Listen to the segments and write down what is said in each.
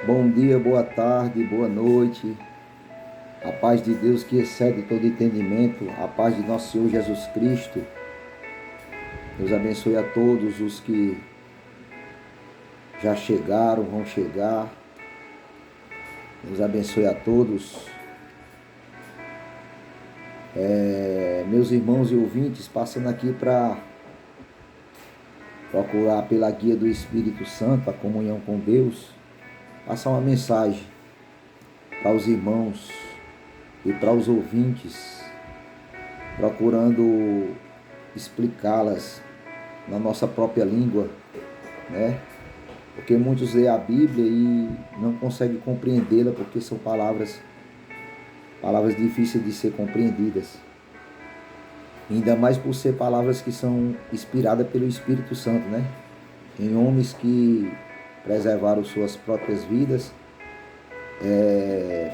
Bom dia, boa tarde, boa noite. A paz de Deus que excede todo entendimento, a paz de nosso Senhor Jesus Cristo. Deus abençoe a todos os que já chegaram, vão chegar. Deus abençoe a todos. Meus irmãos e ouvintes, passando aqui para procurar pela guia do Espírito Santo, a comunhão com Deus, passar uma mensagem para os irmãos e para os ouvintes, procurando explicá-las na nossa própria língua, né? Porque muitos lêem a Bíblia e não conseguem compreendê-la porque são palavras difíceis de ser compreendidas. Ainda mais por ser palavras que são inspiradas pelo Espírito Santo, né? Em homens que preservaram suas próprias vidas,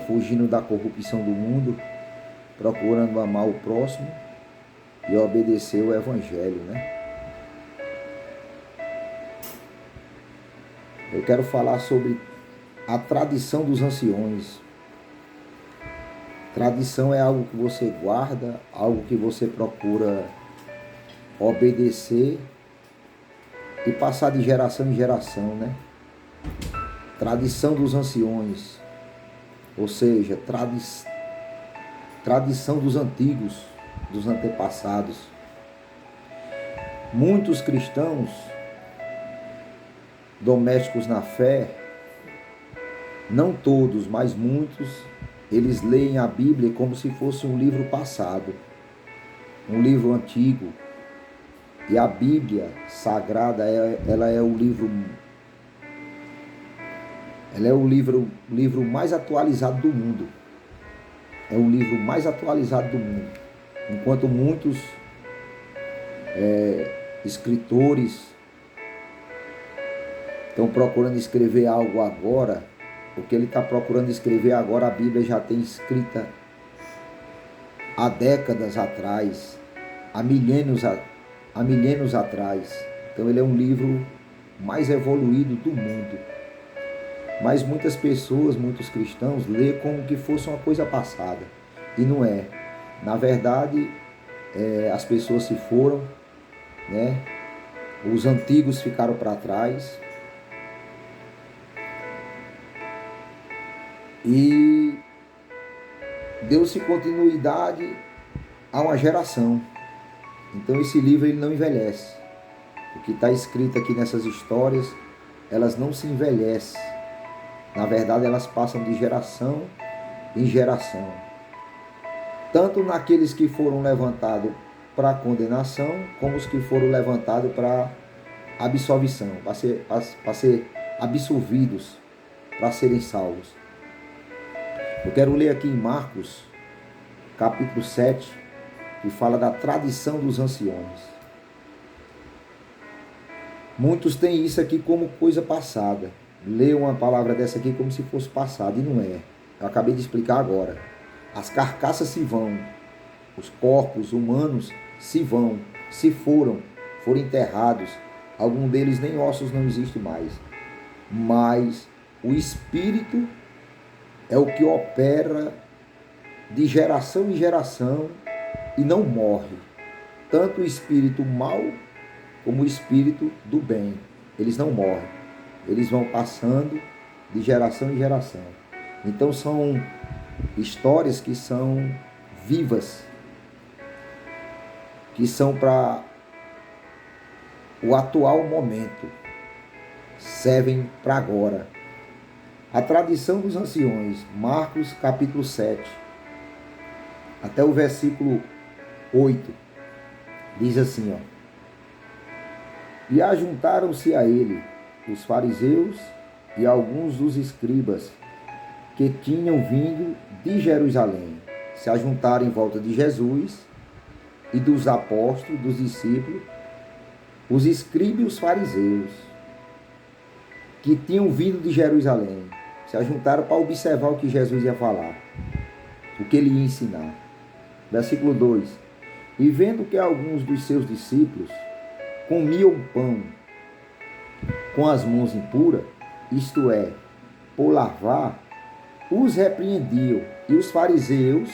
fugindo da corrupção do mundo, procurando amar o próximo e obedecer o Evangelho, né? Eu quero falar sobre a tradição dos anciões. Tradição é algo que você guarda, algo que você procura obedecer e passar de geração em geração, né? Tradição dos anciões, ou seja, tradição dos antigos, dos antepassados. Muitos cristãos domésticos na fé, não todos, mas muitos, eles leem a Bíblia como se fosse um livro passado, um livro antigo. E a Bíblia Sagrada, ela é o livro mais atualizado do mundo. É o livro mais atualizado do mundo. Enquanto muitos escritores estão procurando escrever algo agora, o que ele está procurando escrever agora, a Bíblia já tem escrita há décadas atrás, há milênios atrás. Então ele é um livro mais evoluído do mundo. Mas muitas pessoas, muitos cristãos, lê como que fosse uma coisa passada. E não é. Na verdade, as pessoas se foram, né? Os antigos ficaram para trás. E deu-se continuidade a uma geração. Então esse livro ele não envelhece. O que está escrito aqui nessas histórias, elas não se envelhecem. Na verdade, elas passam de geração em geração. Tanto naqueles que foram levantados para condenação, como os que foram levantados para absolvição, para ser absolvidos, para serem salvos. Eu quero ler aqui em Marcos, capítulo 7, que fala da tradição dos anciões. Muitos têm isso aqui como coisa passada. Lê uma palavra dessa aqui como se fosse passada, e não é. Eu acabei de explicar agora. As carcaças se vão, os corpos humanos se vão, se foram enterrados. Alguns deles nem ossos não existem mais. Mas o Espírito é o que opera de geração em geração e não morre. Tanto o espírito mal como o espírito do bem. Eles não morrem. Eles vão passando de geração em geração. Então são histórias que são vivas, que são para o atual momento, servem para agora. A tradição dos anciões, Marcos capítulo 7, até o versículo 8, diz assim, E ajuntaram-se a ele os fariseus e alguns dos escribas que tinham vindo de Jerusalém. Se ajuntaram em volta de Jesus e dos apóstolos, dos discípulos, os escribas e os fariseus que tinham vindo de Jerusalém. Se ajuntaram para observar o que Jesus ia falar, o que ele ia ensinar. Versículo 2. E vendo que alguns dos seus discípulos comiam pão com as mãos impuras, isto é, por lavar, os repreendiam. E os fariseus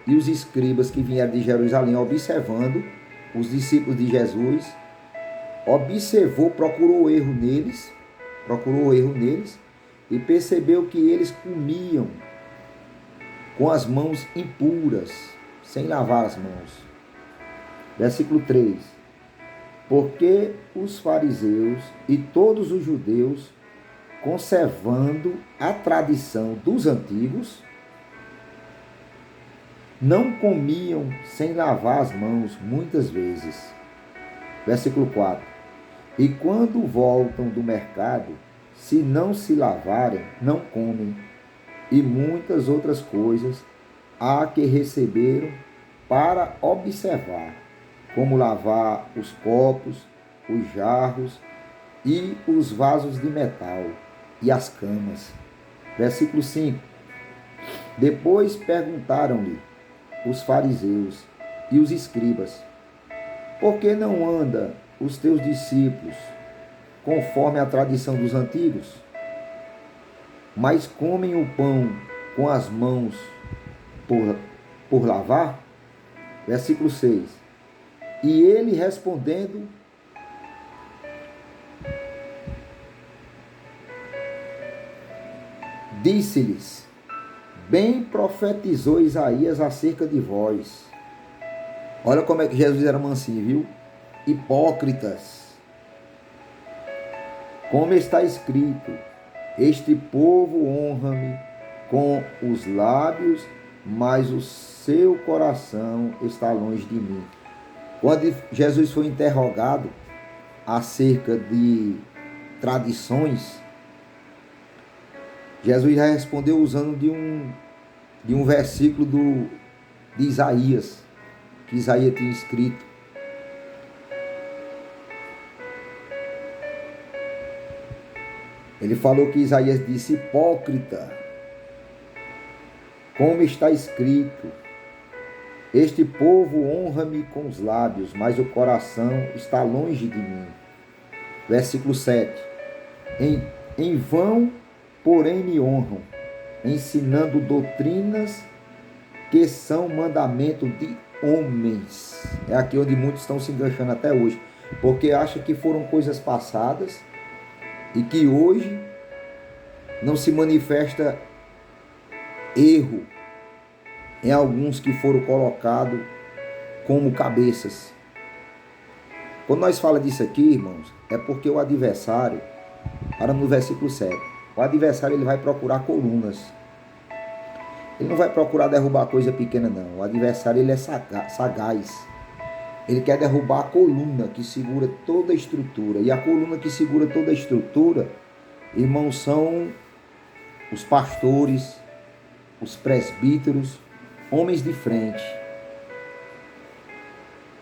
e os escribas que vieram de Jerusalém, observando os discípulos de Jesus, procurou erro neles e percebeu que eles comiam com as mãos impuras, sem lavar as mãos. Versículo 3. Porque os fariseus e todos os judeus, conservando a tradição dos antigos, não comiam sem lavar as mãos muitas vezes. Versículo 4. E quando voltam do mercado, se não se lavarem, não comem. E muitas outras coisas há que receberam para observar, como lavar os copos, os jarros e os vasos de metal e as camas. Versículo 5. Depois perguntaram-lhe os fariseus e os escribas: por que não anda os teus discípulos conforme a tradição dos antigos, mas comem o pão com as mãos por lavar? Versículo 6. E ele respondendo, disse-lhes: bem profetizou Isaías acerca de vós. Olha como é que Jesus era mansinho, viu? Hipócritas. Como está escrito: este povo honra-me com os lábios, mas o seu coração está longe de mim. Quando Jesus foi interrogado acerca de tradições, Jesus já respondeu usando de um versículo de Isaías, que Isaías tinha escrito. Ele falou que Isaías disse: hipócrita, como está escrito, este povo honra-me com os lábios, mas o coração está longe de mim. Versículo 7. Em vão, porém, me honram, ensinando doutrinas que são mandamento de homens. É aqui onde muitos estão se enganchando até hoje, porque acham que foram coisas passadas e que hoje não se manifesta erro em alguns que foram colocados como cabeças. Quando nós falamos disso aqui, irmãos, é porque o adversário, para no versículo 7, o adversário ele vai procurar colunas. Ele não vai procurar derrubar coisa pequena, não. O adversário ele é sagaz. Ele quer derrubar a coluna que segura toda a estrutura. E a coluna que segura toda a estrutura, irmãos, são os pastores, os presbíteros, homens de frente.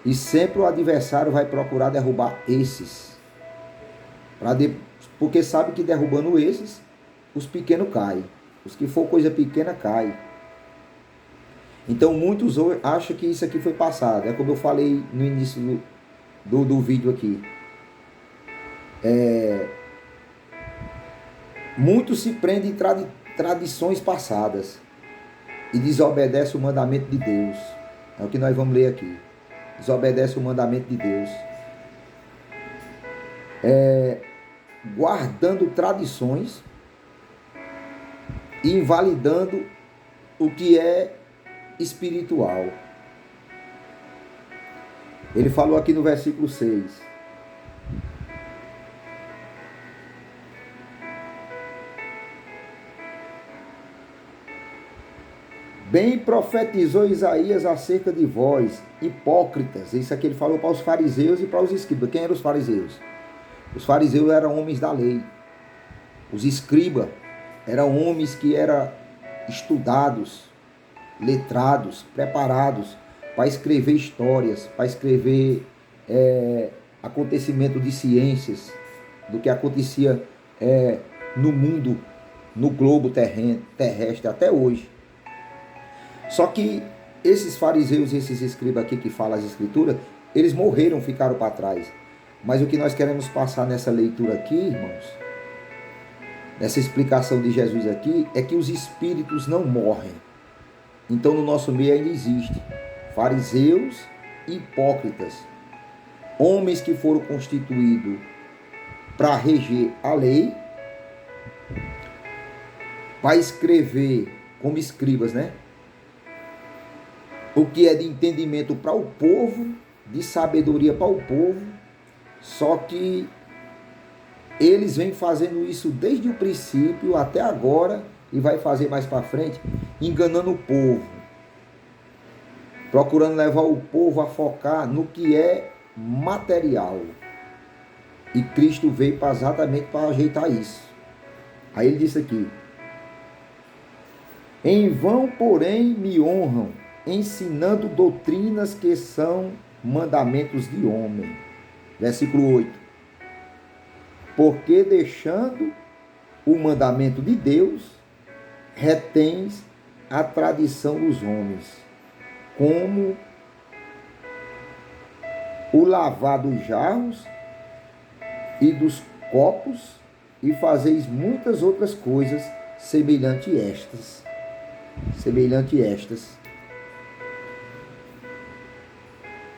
E sempre o adversário vai procurar derrubar esses. Porque sabe que derrubando esses, os pequenos caem. Os que for coisa pequena, caem. Então muitos acham que isso aqui foi passado. É como eu falei no início do vídeo aqui. Muitos se prendem em tradições passadas e desobedecem o mandamento de Deus. É o que nós vamos ler aqui. Desobedece o mandamento de Deus. Guardando tradições e invalidando o que é espiritual. Ele falou aqui no versículo 6. Bem profetizou Isaías acerca de vós, hipócritas. Isso aqui ele falou para os fariseus e para os escribas. Quem eram os fariseus? Os fariseus eram homens da lei. Os escribas eram homens que eram estudados, letrados, preparados para escrever histórias, para escrever acontecimento de ciências, do que acontecia no mundo, no globo terrestre até hoje. Só que esses fariseus e esses escribas aqui que falam as escrituras, eles morreram, ficaram para trás. Mas o que nós queremos passar nessa leitura aqui, irmãos, nessa explicação de Jesus aqui, é que os espíritos não morrem. Então no nosso meio ainda existe fariseus e hipócritas, homens que foram constituídos para reger a lei, para escrever como escribas, né? O que é de entendimento para o povo, de sabedoria para o povo, só que eles vêm fazendo isso desde o princípio até agora e vai fazer mais para frente, enganando o povo, procurando levar o povo a focar no que é material. E Cristo veio exatamente para ajeitar isso. Aí ele disse aqui: em vão, porém, me honram, ensinando doutrinas que são mandamentos de homem. Versículo 8. Porque deixando o mandamento de Deus, retens a tradição dos homens, como o lavar dos jarros e dos copos, e fazeis muitas outras coisas semelhante estas.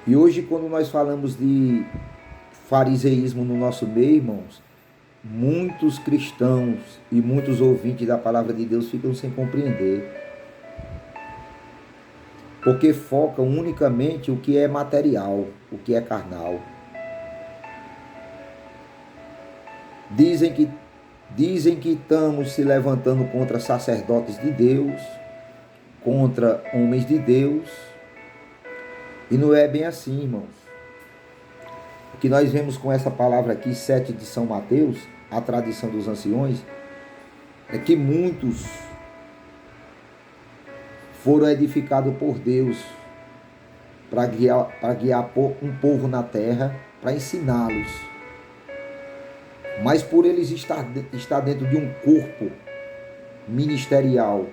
E hoje, quando nós falamos de fariseísmo no nosso meio, irmãos, muitos cristãos e muitos ouvintes da palavra de Deus ficam sem compreender, porque focam unicamente o que é material, o que é carnal. Dizem que estamos se levantando contra sacerdotes de Deus, contra homens de Deus, e não é bem assim, irmãos. O que nós vemos com essa palavra aqui, 7 de São Mateus, a tradição dos anciões, é que muitos foram edificados por Deus para guiar um povo na terra, para ensiná-los. Mas por eles estar dentro de um corpo ministerial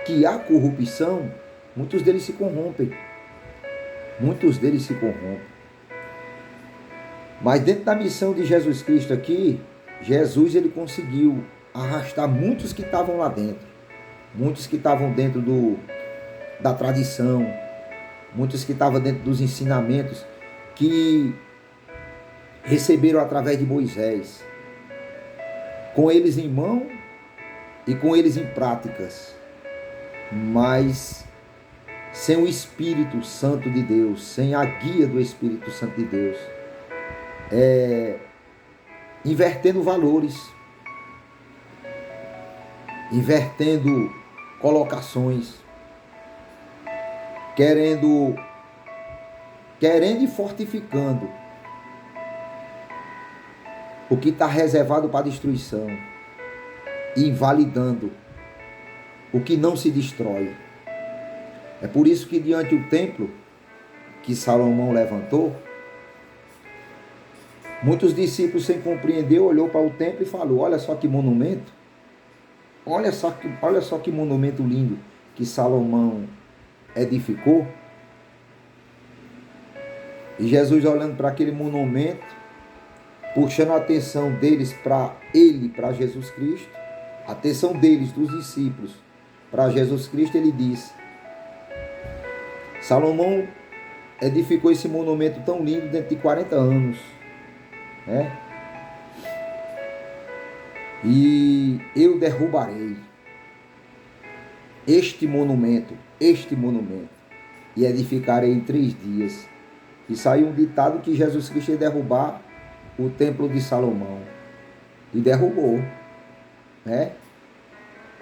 que há corrupção, muitos deles se corrompem. Mas dentro da missão de Jesus Cristo aqui, Jesus ele conseguiu arrastar muitos que estavam lá dentro. Muitos que estavam dentro da tradição. Muitos que estavam dentro dos ensinamentos que receberam através de Moisés. Com eles em mão e com eles em práticas. Mas sem o Espírito Santo de Deus, sem a guia do Espírito Santo de Deus, invertendo valores, invertendo colocações, querendo e fortificando o que está reservado para destruição, e invalidando o que não se destrói. É por isso que diante do templo que Salomão levantou, muitos discípulos sem compreender olhou para o templo e falou: olha só que monumento, olha só que monumento lindo que Salomão edificou. E Jesus, olhando para aquele monumento, puxando a atenção deles para Jesus Cristo, a atenção deles, dos discípulos, para Jesus Cristo, ele diz: Salomão edificou esse monumento tão lindo dentro de 40 anos, né? E eu derrubarei este monumento, e edificarei em 3 dias. E saiu um ditado que Jesus Cristo ia derrubar o templo de Salomão. E derrubou, né?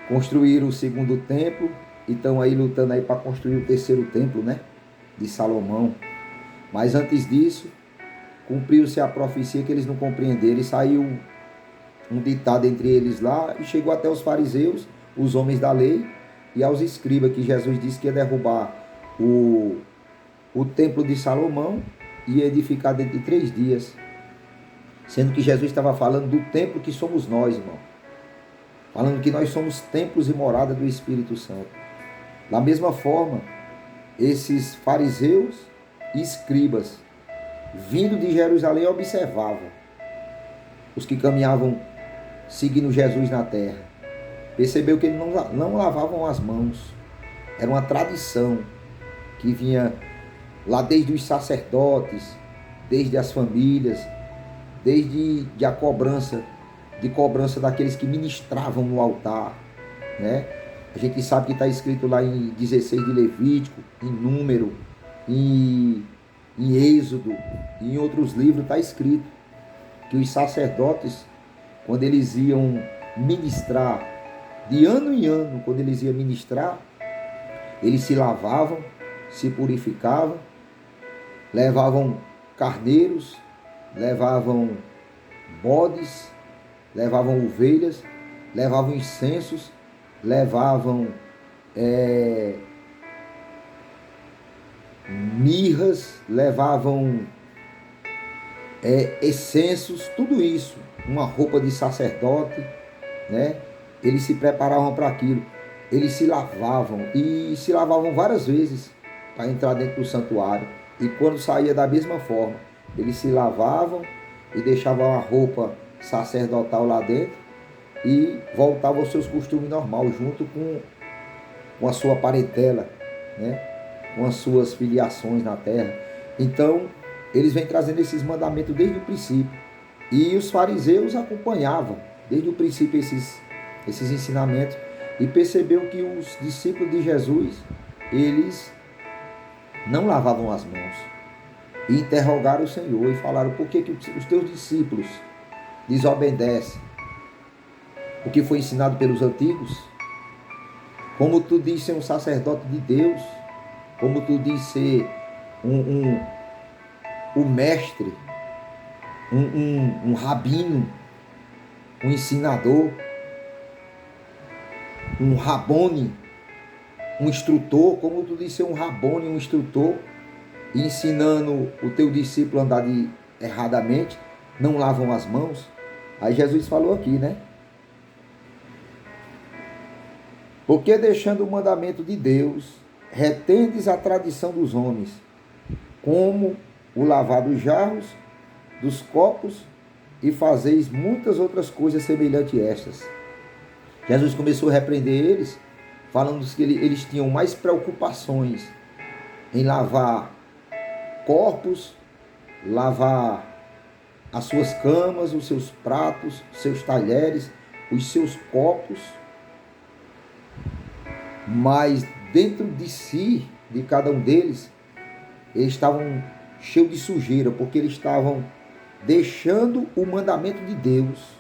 Construíram o 2º templo e estão aí lutando aí para construir o 3º templo, né? De Salomão. Mas antes disso, cumpriu-se a profecia que eles não compreenderam. E saiu um ditado entre eles lá e chegou até os fariseus, os homens da lei, e aos escribas, que Jesus disse que ia derrubar o templo de Salomão e ia edificar dentro de 3 dias. Sendo que Jesus estava falando do templo que somos nós, irmão. Falando que nós somos templos e morada do Espírito Santo. Da mesma forma, esses fariseus e escribas, vindo de Jerusalém, observavam os que caminhavam seguindo Jesus na terra. Percebeu que eles não lavavam as mãos. Era uma tradição que vinha lá desde os sacerdotes, desde as famílias, desde a cobrança daqueles que ministravam no altar, né? A gente sabe que está escrito lá em 16 de Levítico, em Número, em Êxodo, e em outros livros está escrito que os sacerdotes, quando eles iam ministrar, de ano em ano, quando eles iam ministrar, eles se lavavam, se purificavam, levavam carneiros, levavam bodes, levavam ovelhas, levavam incensos, levavam mirras, levavam essensos, tudo isso, uma roupa de sacerdote, né? Eles se preparavam para aquilo, eles se lavavam e se lavavam várias vezes para entrar dentro do santuário, e quando saía da mesma forma, eles se lavavam e deixavam a roupa sacerdotal lá dentro e voltavam aos seus costumes normais, junto com a sua parentela, né? Com as suas filiações na terra. Então, eles vêm trazendo esses mandamentos desde o princípio. E os fariseus acompanhavam desde o princípio esses ensinamentos, e percebeu que os discípulos de Jesus, eles não lavavam as mãos. E interrogaram o Senhor e falaram: por que os teus discípulos desobedecem o que foi ensinado pelos antigos? Como tu diz ser um sacerdote de Deus, como tu diz ser um mestre, um rabino, um ensinador, um rabone, um instrutor, como tu diz ser um rabone, um instrutor, ensinando o teu discípulo a andar erradamente, não lavam as mãos? Aí Jesus falou aqui, né? Porque deixando o mandamento de Deus, retendes a tradição dos homens, como o lavar dos jarros, dos copos, e fazeis muitas outras coisas semelhantes a estas. Jesus começou a repreender eles, falando que eles tinham mais preocupações em lavar corpos, lavar as suas camas, os seus pratos, os seus talheres, os seus copos, mas dentro de si, de cada um deles, eles estavam cheios de sujeira, porque eles estavam deixando o mandamento de Deus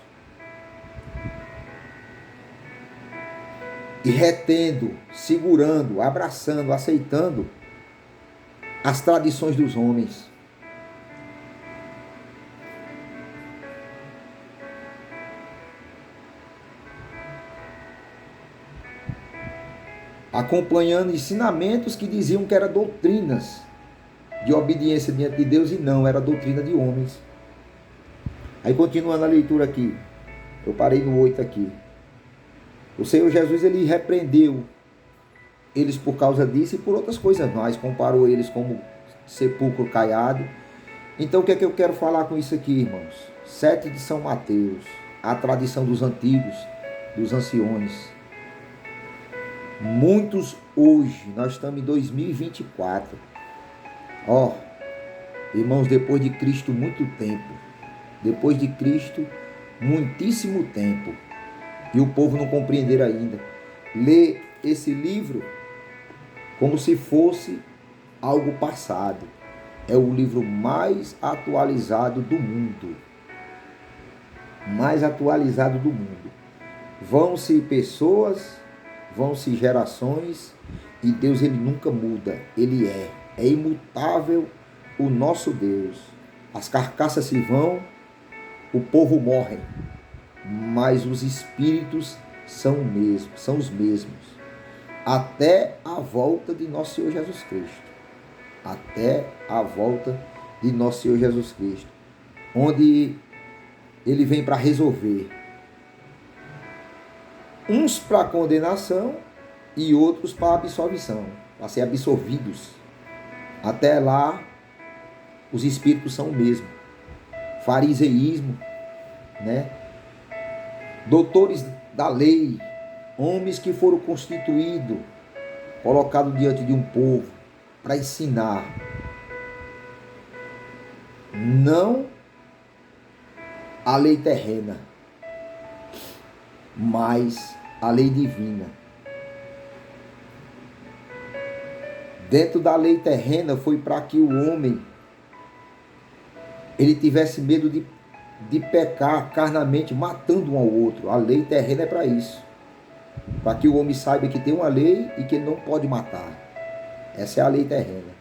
e retendo, segurando, abraçando, aceitando as tradições dos homens. Acompanhando ensinamentos que diziam que eram doutrinas de obediência diante de Deus, e não, era doutrina de homens. Aí, continuando a leitura aqui, eu parei no 8 aqui. O Senhor Jesus, ele repreendeu eles por causa disso e por outras coisas mais, comparou eles como sepulcro caiado. Então, o que é que eu quero falar com isso aqui, irmãos? 7 de São Mateus, a tradição dos antigos, dos anciões. Muitos hoje, nós estamos em 2024. Irmãos, depois de Cristo muito tempo, depois de Cristo muitíssimo tempo, e o povo não compreender ainda, lê esse livro como se fosse algo passado. É o livro mais atualizado do mundo. Mais atualizado do mundo. Vão-se pessoas, vão-se gerações, e Deus, ele nunca muda. Ele é imutável o nosso Deus. As carcaças se vão, o povo morre, mas os espíritos são os mesmos. Até a volta de nosso Senhor Jesus Cristo. Até a volta de nosso Senhor Jesus Cristo. Onde ele vem para resolver. Uns para condenação e outros para absolvição, para ser absolvidos. Até lá, os espíritos são o mesmo. Fariseísmo, né? doutores da lei, homens que foram constituídos, colocados diante de um povo para ensinar, não a lei terrena, mas a lei divina. Dentro da lei terrena foi para que o homem ele tivesse medo de pecar carnamente, matando um ao outro. A lei terrena é para isso. Para que o homem saiba que tem uma lei e que ele não pode matar. Essa é a lei terrena.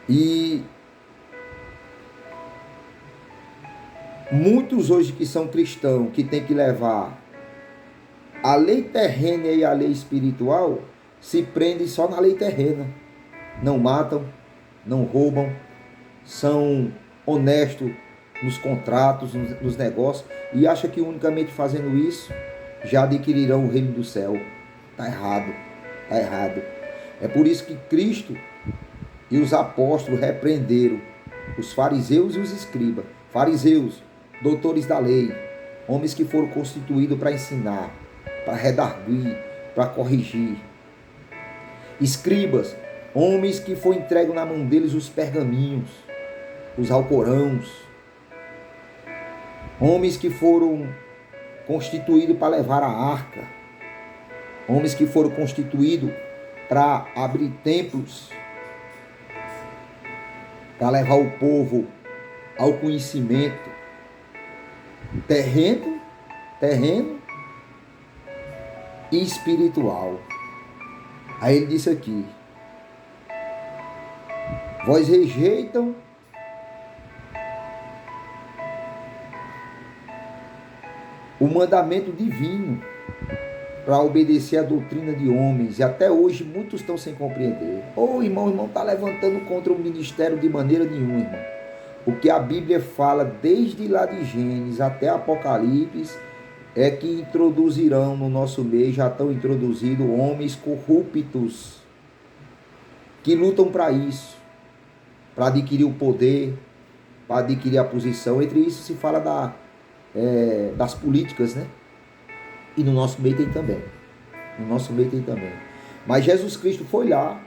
E muitos hoje que são cristãos, que tem que levar a lei terrena e a lei espiritual, se prendem só na lei terrena. Não matam, não roubam, são honestos nos contratos, nos negócios, e acham que unicamente fazendo isso já adquirirão o reino do céu. Está errado, está errado. É por isso que Cristo e os apóstolos repreenderam os fariseus e os escribas. Fariseus, doutores da lei, homens que foram constituídos para ensinar, para redarguir, para corrigir. Escribas, homens que foi entregue na mão deles os pergaminhos, os alcorãos, homens que foram constituídos para levar a arca, homens que foram constituídos para abrir templos, para levar o povo ao conhecimento terreno e espiritual. Aí ele disse aqui: vós rejeitam o mandamento divino para obedecer a doutrina de homens, e até hoje muitos estão sem compreender. O irmão está levantando contra o ministério de maneira nenhuma, irmão. O que a Bíblia fala desde lá de Gênesis até Apocalipse é que introduzirão no nosso meio, já estão introduzidos, homens corruptos que lutam para isso, para adquirir o poder, para adquirir a posição. Entre isso se fala das políticas, né? E no nosso meio tem também. No nosso meio tem também. Mas Jesus Cristo foi lá.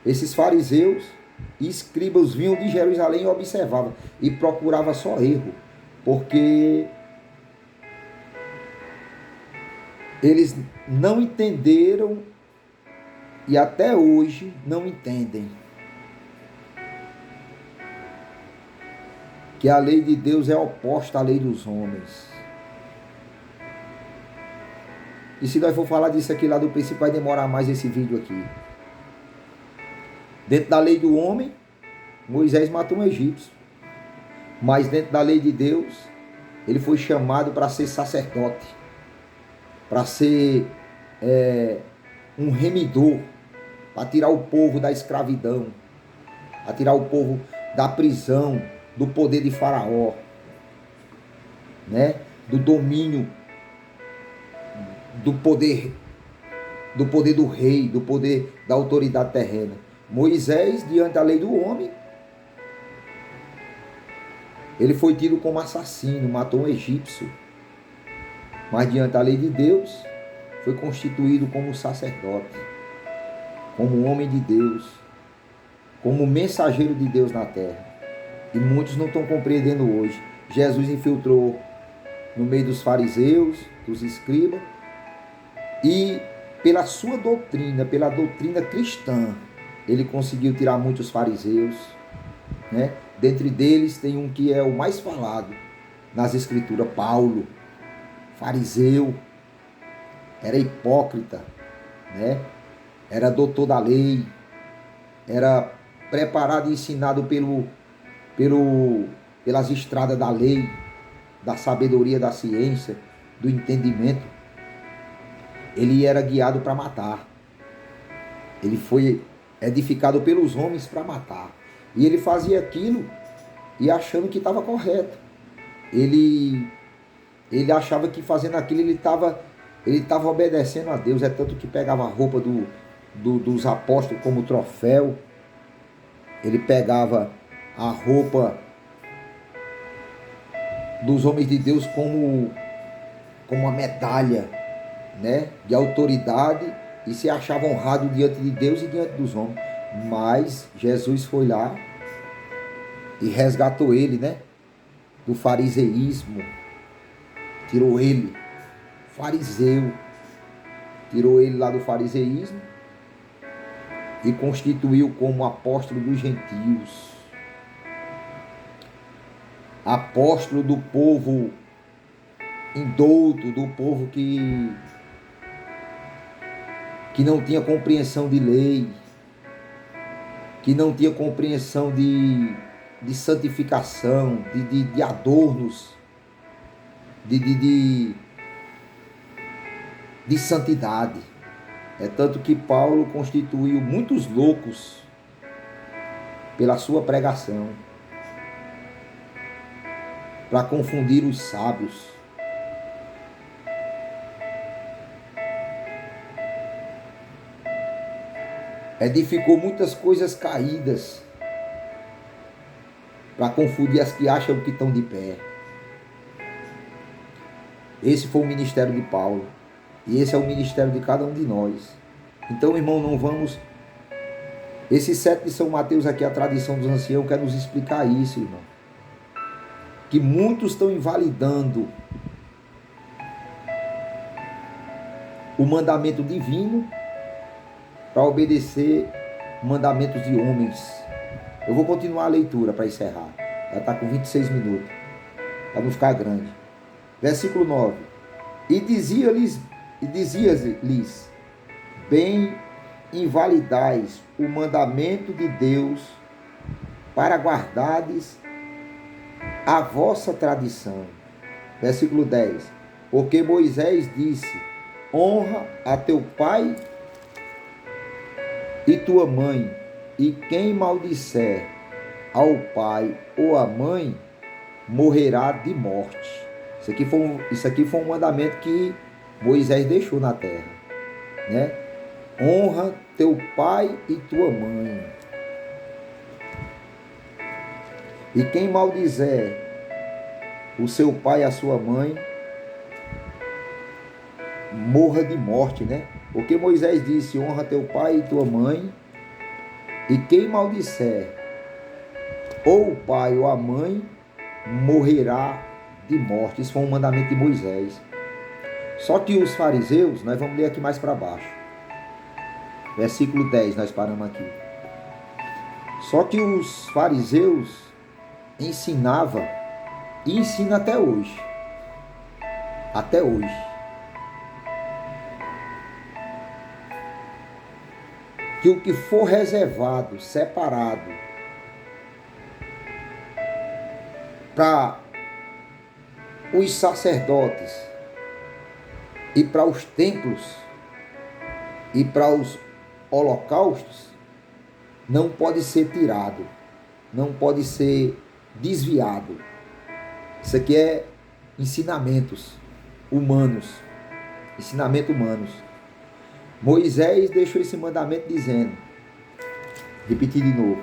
Esses fariseus e escribas vinham de Jerusalém e observavam. E procuravam só erro. Porque eles não entenderam e até hoje não entendem que a lei de Deus é oposta à lei dos homens. E se nós for falar disso aqui lá do princípio, vai demorar mais esse vídeo aqui. Dentro da lei do homem, Moisés matou um egípcio. Mas dentro da lei de Deus, ele foi chamado para ser sacerdote, para ser um remidor, para tirar o povo da escravidão, para tirar o povo da prisão, do poder de Faraó, né? Do domínio, do poder do rei, do poder da autoridade terrena. Moisés, diante da lei do homem, ele foi tido como assassino, matou um egípcio. Mas diante da lei de Deus, foi constituído como sacerdote, como homem de Deus, como mensageiro de Deus na terra. E muitos não estão compreendendo hoje. Jesus infiltrou no meio dos fariseus, dos escribas, e pela sua doutrina, pela doutrina cristã, ele conseguiu tirar muitos fariseus, né? Dentre deles tem um que é o mais falado nas escrituras, Paulo, fariseu, era hipócrita, né? Era doutor da lei, era preparado e ensinado pelas estradas da lei, da sabedoria, da ciência, do entendimento. Ele era guiado para matar. Ele foi edificado pelos homens para matar. E ele fazia aquilo e achando que estava correto. Ele achava que fazendo aquilo ele estava obedecendo a Deus. É tanto que pegava a roupa dos apóstolos como troféu. Ele pegava a roupa dos homens de Deus como uma medalha, né, de autoridade, e se achava honrado diante de Deus e diante dos homens. Mas Jesus foi lá e resgatou ele, né, do fariseísmo, tirou ele, fariseu, tirou ele lá do fariseísmo e constituiu como apóstolo dos gentios, apóstolo do povo indouto, do povo que não tinha compreensão de lei, que não tinha compreensão de santificação, de adornos, de santidade. É tanto que Paulo constituiu muitos loucos pela sua pregação, para confundir os sábios. Edificou muitas coisas caídas para confundir as que acham que estão de pé. Esse foi o ministério de Paulo. E esse é o ministério de cada um de nós. Então, irmão, não vamos... Esse 7 de São Mateus aqui, a tradição dos anciãos, quer nos explicar isso, irmão. Que muitos estão invalidando o mandamento divino para obedecer mandamentos de homens. Eu vou continuar a leitura para encerrar. Já está com 26 minutos, para não ficar grande. Versículo 9. E dizia-lhes, bem invalidais o mandamento de Deus para guardardes a vossa tradição. Versículo 10. Porque Moisés disse, honra a teu pai e tua mãe, e quem maldisser ao pai ou à mãe, morrerá de morte. Isso aqui foi um mandamento que Moisés deixou na terra, né? Honra teu pai e tua mãe. E quem maldizer o seu pai e a sua mãe, morra de morte, né? Porque Moisés disse, honra teu pai e tua mãe, e quem maldisser ou o pai ou a mãe, morrerá de morte. Isso foi um mandamento de Moisés. Só que os fariseus, nós vamos ler aqui mais para baixo. Versículo 10, nós paramos aqui. Só que os fariseus ensinavam, e ensinam até hoje. Até hoje. Que o que for reservado, separado, para os sacerdotes e para os templos e para os holocaustos, não pode ser tirado, não pode ser desviado. Isso aqui é ensinamentos humanos, ensinamento humanos. Moisés deixou esse mandamento dizendo, repetir de novo,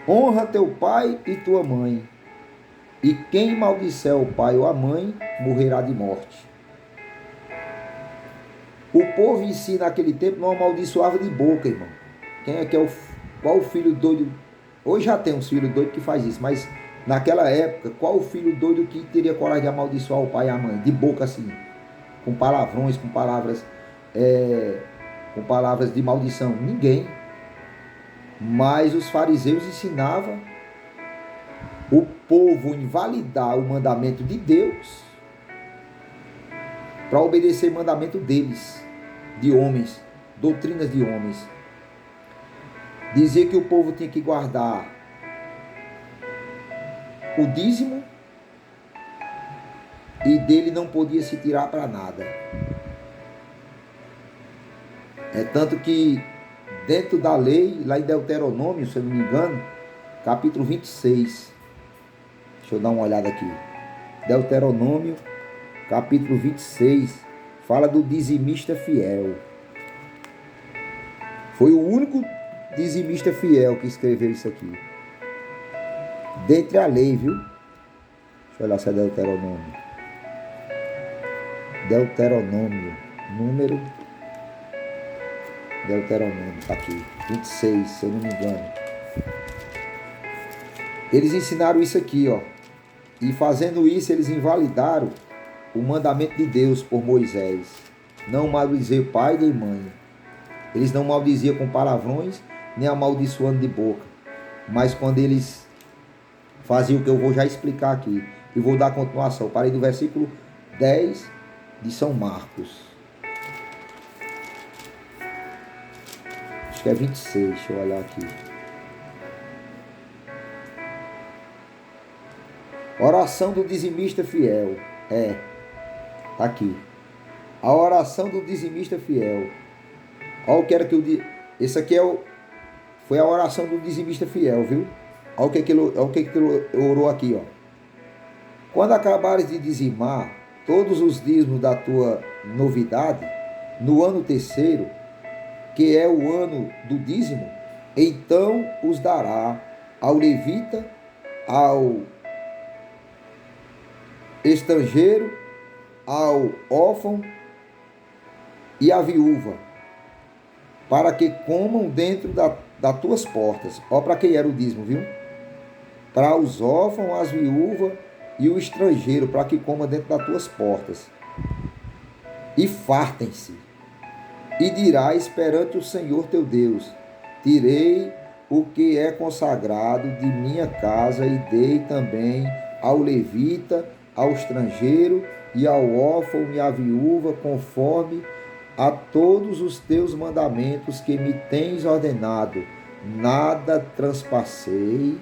honra teu pai e tua mãe, e quem maldisser o pai ou a mãe, morrerá de morte. O povo em si, naquele tempo, não amaldiçoava de boca, irmão. Qual o filho doido? Hoje já tem uns filhos doidos que faz isso, mas naquela época, qual o filho doido que teria coragem de amaldiçoar o pai e a mãe? De boca assim, com palavrões, com palavras de maldição? Ninguém. Mas os fariseus ensinavam o povo invalidar o mandamento de Deus para obedecer mandamento deles, de homens, doutrinas de homens. Dizia que o povo tinha que guardar o dízimo e dele não podia se tirar para nada. É tanto que dentro da lei, lá em Deuteronômio, se eu não me engano, capítulo 26, deixa eu dar uma olhada aqui, Deuteronômio, capítulo 26, fala do dizimista fiel. Foi o único dizimista fiel que escreveu isso aqui. Dentre a lei, viu? eu olhar se é Deuteronômio. Deuteronômio, número Deuteronômio, está aqui, 26, se eu não me engano. Eles ensinaram isso aqui, ó. E fazendo isso, eles invalidaram o mandamento de Deus por Moisés. Não maldizer pai nem mãe. Eles não maldiziam com palavrões, nem amaldiçoando de boca. Mas quando eles faziam o que eu vou já explicar aqui, e vou dar continuação. Parei do versículo 10 de São Marcos. Acho que é 26, deixa eu olhar aqui. Oração do dizimista fiel. Tá aqui. A oração do dizimista fiel. Olha o que era que eu disse. Esse aqui foi a oração do dizimista fiel, viu? Olha o que ele orou aqui, ó. Quando acabares de dizimar todos os dízimos da tua novidade, no ano terceiro, que é o ano do dízimo, então os dará ao levita, ao estrangeiro, ao órfão e à viúva, para que comam dentro das tuas portas. Ó, para quem era o dízimo, viu? Para os órfãos, as viúvas e o estrangeiro, para que coma dentro das tuas portas. E fartem-se. E dirás perante o Senhor teu Deus: tirei o que é consagrado de minha casa e dei também ao levita, ao estrangeiro e ao órfão e à viúva, conforme a todos os teus mandamentos que me tens ordenado. Nada transpassei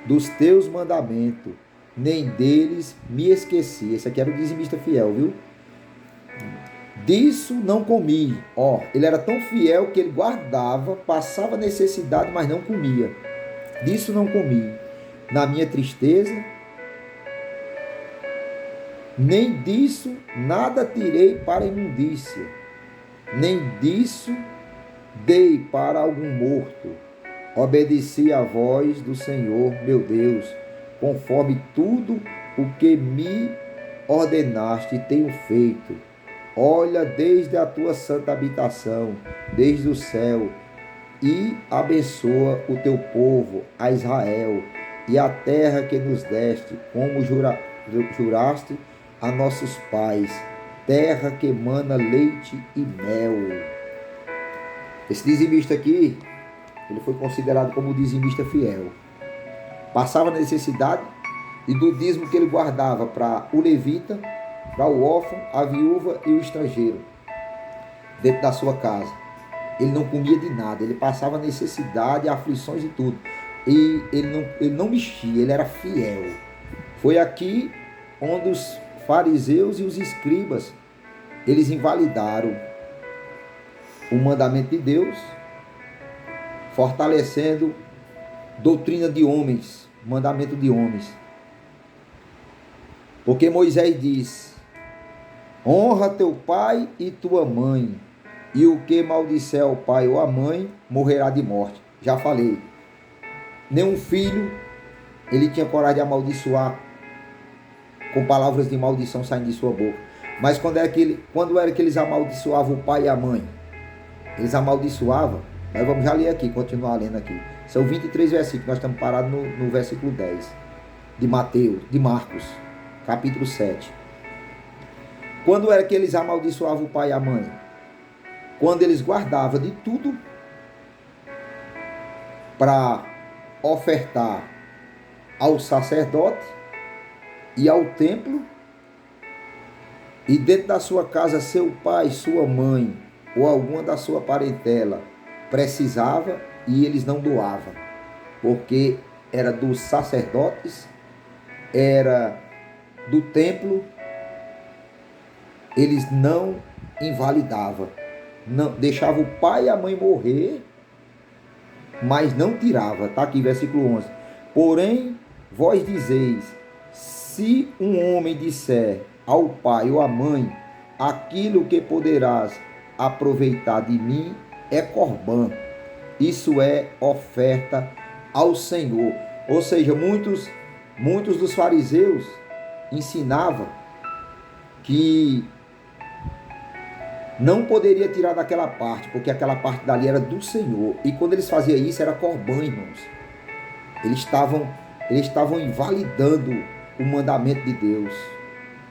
dos teus mandamentos, nem deles me esqueci. Esse aqui era o dizimista fiel, viu? Disso não comi. Ó, ele era tão fiel que ele guardava, passava necessidade, mas não comia. Disso não comi. Na minha tristeza, nem disso nada tirei para imundícia, nem disso dei para algum morto. Obedeci à voz do Senhor, meu Deus, conforme tudo o que me ordenaste tenho feito. Olha desde a tua santa habitação, desde o céu, e abençoa o teu povo, a Israel, e a terra que nos deste, como juraste a nossos pais, terra que emana leite e mel. Esse dizimista aqui, ele foi considerado como dizimista fiel. Passava necessidade e do dízimo que ele guardava para o levita, para o órfão, a viúva e o estrangeiro, dentro da sua casa. Ele não comia de nada, ele passava necessidade, aflições e tudo. E ele não mexia, ele era fiel. Foi aqui onde os fariseus e os escribas, eles invalidaram o mandamento de Deus, fortalecendo doutrina de homens, mandamento de homens. Porque Moisés diz: honra teu pai e tua mãe, e o que maldisser o pai ou a mãe morrerá de morte. Já falei. Nenhum filho ele tinha coragem de amaldiçoar com palavras de maldição saindo de sua boca. Mas quando era que eles amaldiçoavam o pai e a mãe? Eles amaldiçoavam. Nós vamos já ler aqui, continuar lendo aqui. São 23 versículos, nós estamos parados no versículo 10 de Marcos, capítulo 7. Quando era que eles amaldiçoavam o pai e a mãe? Quando eles guardavam de tudo para ofertar ao sacerdote e ao templo, e dentro da sua casa seu pai, sua mãe ou alguma da sua parentela precisava e eles não doavam, porque era dos sacerdotes, era do templo, eles não invalidavam, não deixava o pai e a mãe morrer, mas não tirava. Está aqui versículo 11. Porém, vós dizeis: se um homem disser ao pai ou à mãe, aquilo que poderás aproveitar de mim é corbã, isso é oferta ao Senhor. Ou seja, muitos dos fariseus, ensinava que não poderia tirar daquela parte, porque aquela parte dali era do Senhor. E quando eles faziam isso, era corbã, irmãos. Eles estavam invalidando o mandamento de Deus,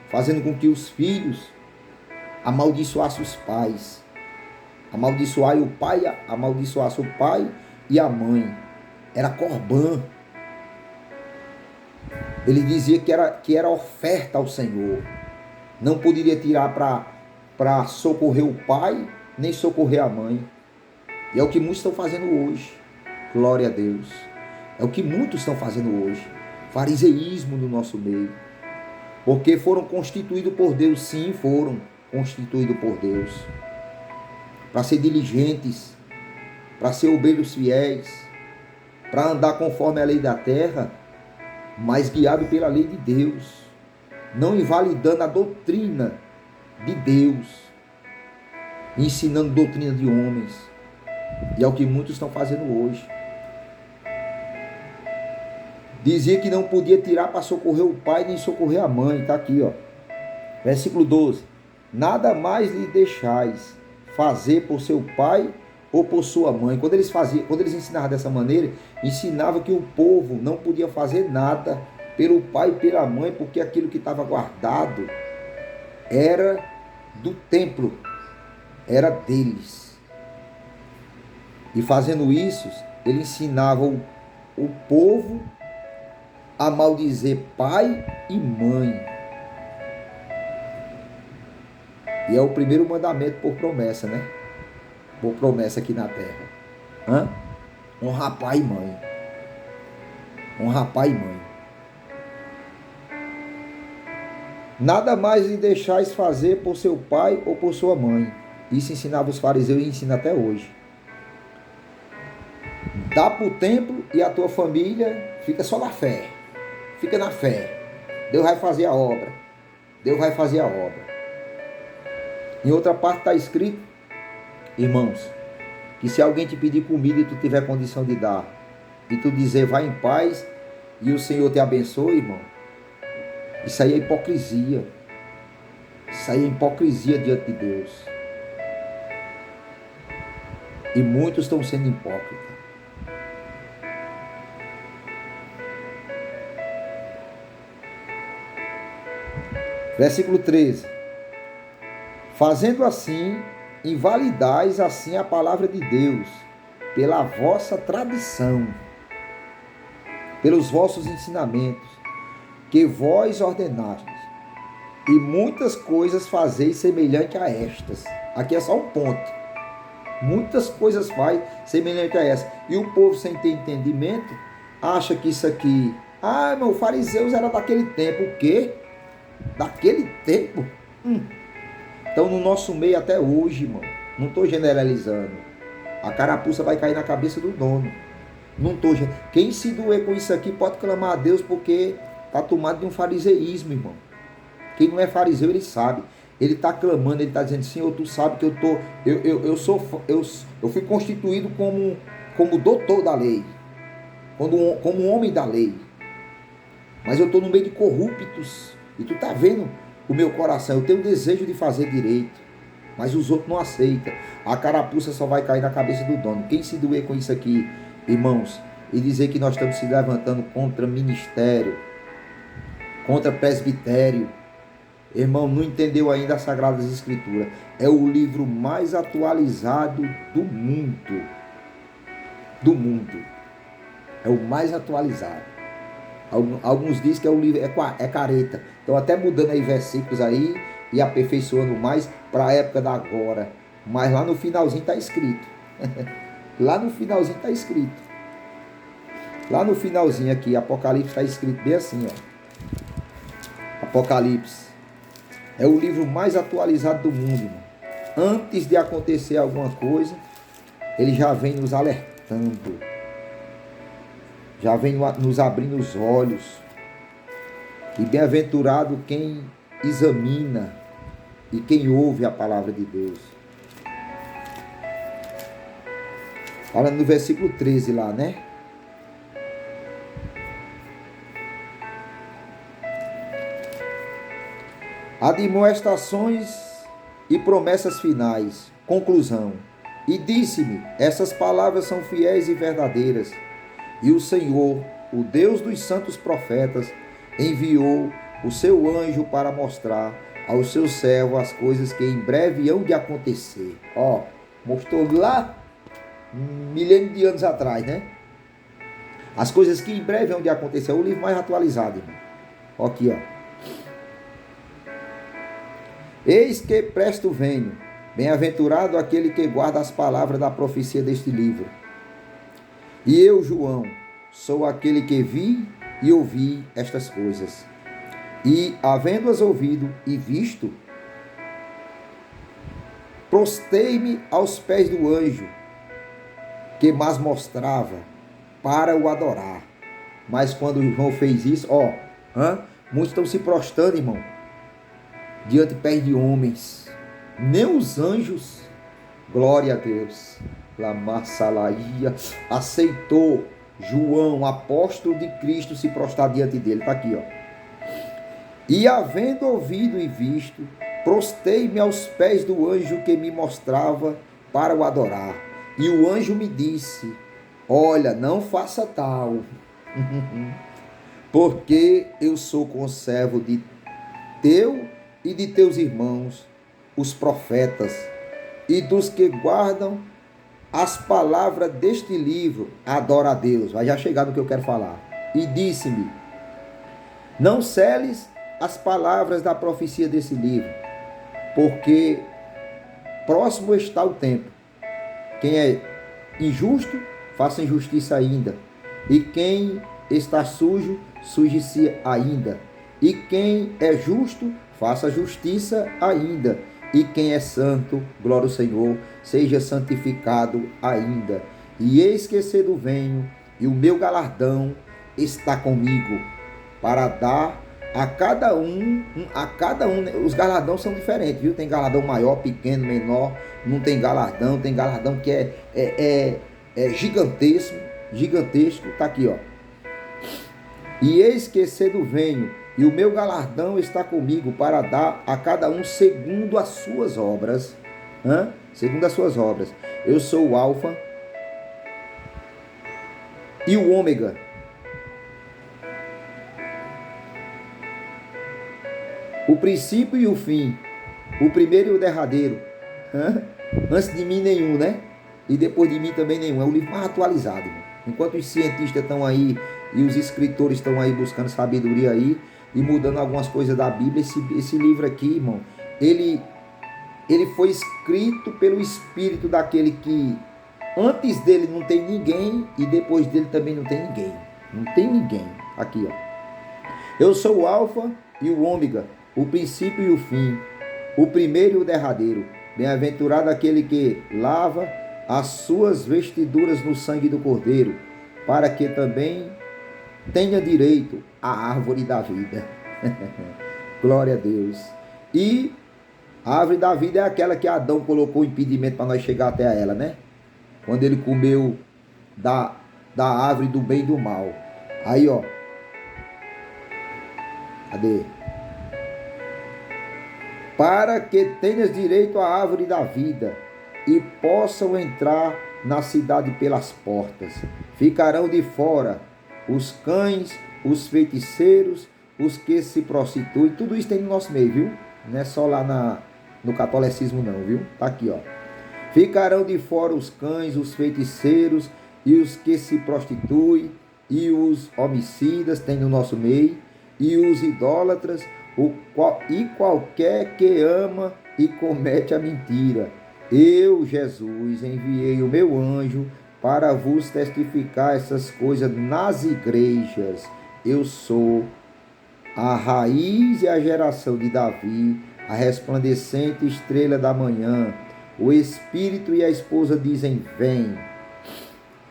fazendo com que os filhos amaldiçoassem os pais, amaldiçoassem o pai e a mãe. Era corbã. Ele dizia que era oferta ao Senhor. Não poderia tirar para socorrer o pai, nem socorrer a mãe. E é o que muitos estão fazendo hoje. Glória a Deus. É o que muitos estão fazendo hoje. Fariseísmo no nosso meio. Porque foram constituídos por Deus. Sim, foram constituídos por Deus. Para ser diligentes. Para ser obreiros fiéis. Para andar conforme a lei da terra. Mas guiado pela lei de Deus. Não invalidando a doutrina de Deus. Ensinando doutrina de homens. E é o que muitos estão fazendo hoje. Dizia que não podia tirar para socorrer o pai nem socorrer a mãe. Está aqui, ó. Versículo 12. Nada mais lhe deixais fazer por seu pai ou por sua mãe. Quando eles ensinavam dessa maneira, ensinavam que o povo não podia fazer nada pelo pai e pela mãe, porque aquilo que estava guardado era do templo, era deles. E fazendo isso, ele ensinava o povo a maldizer pai e mãe. E é o primeiro mandamento por promessa, né? Por promessa aqui na terra. Honrar pai e mãe. Honrar pai e mãe. Nada mais lhe deixais fazer por seu pai ou por sua mãe. Isso ensinava os fariseus e ensina até hoje. Dá para o templo e a tua família fica só na fé. Fica na fé. Deus vai fazer a obra. Deus vai fazer a obra. Em outra parte está escrito, irmãos, que se alguém te pedir comida e tu tiver condição de dar, e tu dizer vai em paz e o Senhor te abençoe, irmão, isso aí é hipocrisia. Isso aí é hipocrisia diante de Deus. E muitos estão sendo hipócritas. Versículo 13. Fazendo assim, invalidais assim a palavra de Deus, pela vossa tradição, pelos vossos ensinamentos, que vós ordenastes, e muitas coisas fazeis semelhante a estas. Aqui é só um ponto. Muitas coisas faz semelhante a essa. E o povo, sem ter entendimento, acha que isso aqui... meu fariseus era daquele tempo. O quê? Daquele tempo? Então, no nosso meio até hoje, irmão, não estou generalizando. A carapuça vai cair na cabeça do dono. Não estou. Quem se doer com isso aqui pode clamar a Deus, porque está tomado de um fariseísmo, irmão. Quem não é fariseu, ele sabe. Ele está clamando, ele está dizendo, Senhor, tu sabe que eu fui constituído como doutor da lei, como um homem da lei. Mas eu estou no meio de corruptos. E tu está vendo o meu coração. Eu tenho desejo de fazer direito, mas os outros não aceitam. A carapuça só vai cair na cabeça do dono. Quem se doer com isso aqui, irmãos, e dizer que nós estamos se levantando contra ministério, contra presbitério, irmão, não entendeu ainda as Sagradas Escrituras. É o livro mais atualizado do mundo. Do mundo. É o mais atualizado. Alguns dizem que é o livro, é careta. Estão até mudando aí versículos aí e aperfeiçoando mais para a época da agora. Mas lá no finalzinho está escrito. Lá no finalzinho está escrito. Lá no finalzinho aqui, Apocalipse está escrito bem assim, ó. Apocalipse. É o livro mais atualizado do mundo, irmão. Antes de acontecer alguma coisa, ele já vem nos alertando. Já vem nos abrindo os olhos. E bem-aventurado quem examina e quem ouve a palavra de Deus. Fala no versículo 13 lá, né? Admoestações e promessas finais. Conclusão. E disse-me: essas palavras são fiéis e verdadeiras. E o Senhor, o Deus dos santos profetas, enviou o seu anjo para mostrar aos seus servos as coisas que em breve hão de acontecer. Ó, mostrou lá milênio de anos atrás, né? As coisas que em breve hão de acontecer. É o livro mais atualizado, irmão. Ó aqui, ó. Eis que presto venho. Bem-aventurado aquele que guarda as palavras da profecia deste livro. E eu, João, sou aquele que vi e ouvi estas coisas. E, havendo-as ouvido e visto, prostei-me aos pés do anjo que mais mostrava para o adorar. Mas quando João fez isso, muitos estão se prostrando, irmão, diante de pés de homens. Nem os anjos, glória a Deus, Lamassalaia, aceitou João, apóstolo de Cristo, se prostrar diante dele. Está aqui, ó. E havendo ouvido e visto, prostei-me aos pés do anjo que me mostrava para o adorar. E o anjo me disse: olha, não faça tal, porque eu sou conservo de teu e de teus irmãos, os profetas, e dos que guardam as palavras deste livro. Adora a Deus. Vai já chegar no que eu quero falar. E disse-me: não seles as palavras da profecia desse livro, porque próximo está o tempo. Quem é injusto, faça injustiça ainda. E quem está sujo, suje-se ainda. E quem é justo, faça justiça ainda. E quem é santo, glória ao Senhor, seja santificado ainda. E eis que cedo venho, e o meu galardão está comigo, para dar a cada um, os galardões são diferentes, viu? Tem galardão maior, pequeno, menor, não tem galardão que é gigantesco, tá aqui, ó. E eis que cedo venho, e o meu galardão está comigo, para dar a cada um segundo as suas obras. Segundo as suas obras. Eu sou o Alfa e o Ômega, o princípio e o fim, o primeiro e o derradeiro. Antes de mim nenhum, né? E depois de mim também nenhum. É o livro mais atualizado, irmão. Enquanto os cientistas estão aí e os escritores estão aí buscando sabedoria aí e mudando algumas coisas da Bíblia, esse livro aqui, irmão, ele foi escrito pelo Espírito daquele que antes dele não tem ninguém e depois dele também não tem ninguém. Não tem ninguém. Aqui, ó. Eu sou o Alfa e o Ômega, o princípio e o fim, o primeiro e o derradeiro. Bem-aventurado aquele que lava as suas vestiduras no sangue do Cordeiro, para que também tenha direito à árvore da vida. Glória a Deus. E a árvore da vida é aquela que Adão colocou impedimento para nós chegar até ela, né? Quando ele comeu da árvore do bem e do mal. Aí, ó. Cadê? Para que tenhas direito à árvore da vida e possam entrar na cidade pelas portas. Ficarão de fora os cães, os feiticeiros, os que se prostituem. Tudo isso tem no nosso meio, viu? Não é só lá no catolicismo não, viu? Tá aqui, ó. Ficarão de fora os cães, os feiticeiros e os que se prostituem, e os homicidas, tem no nosso meio, e os idólatras, e qualquer que ama e comete a mentira. Eu, Jesus, enviei o meu anjo para vos testificar essas coisas nas igrejas. Eu sou a raiz e a geração de Davi, a resplandecente estrela da manhã. O Espírito e a esposa dizem: vem.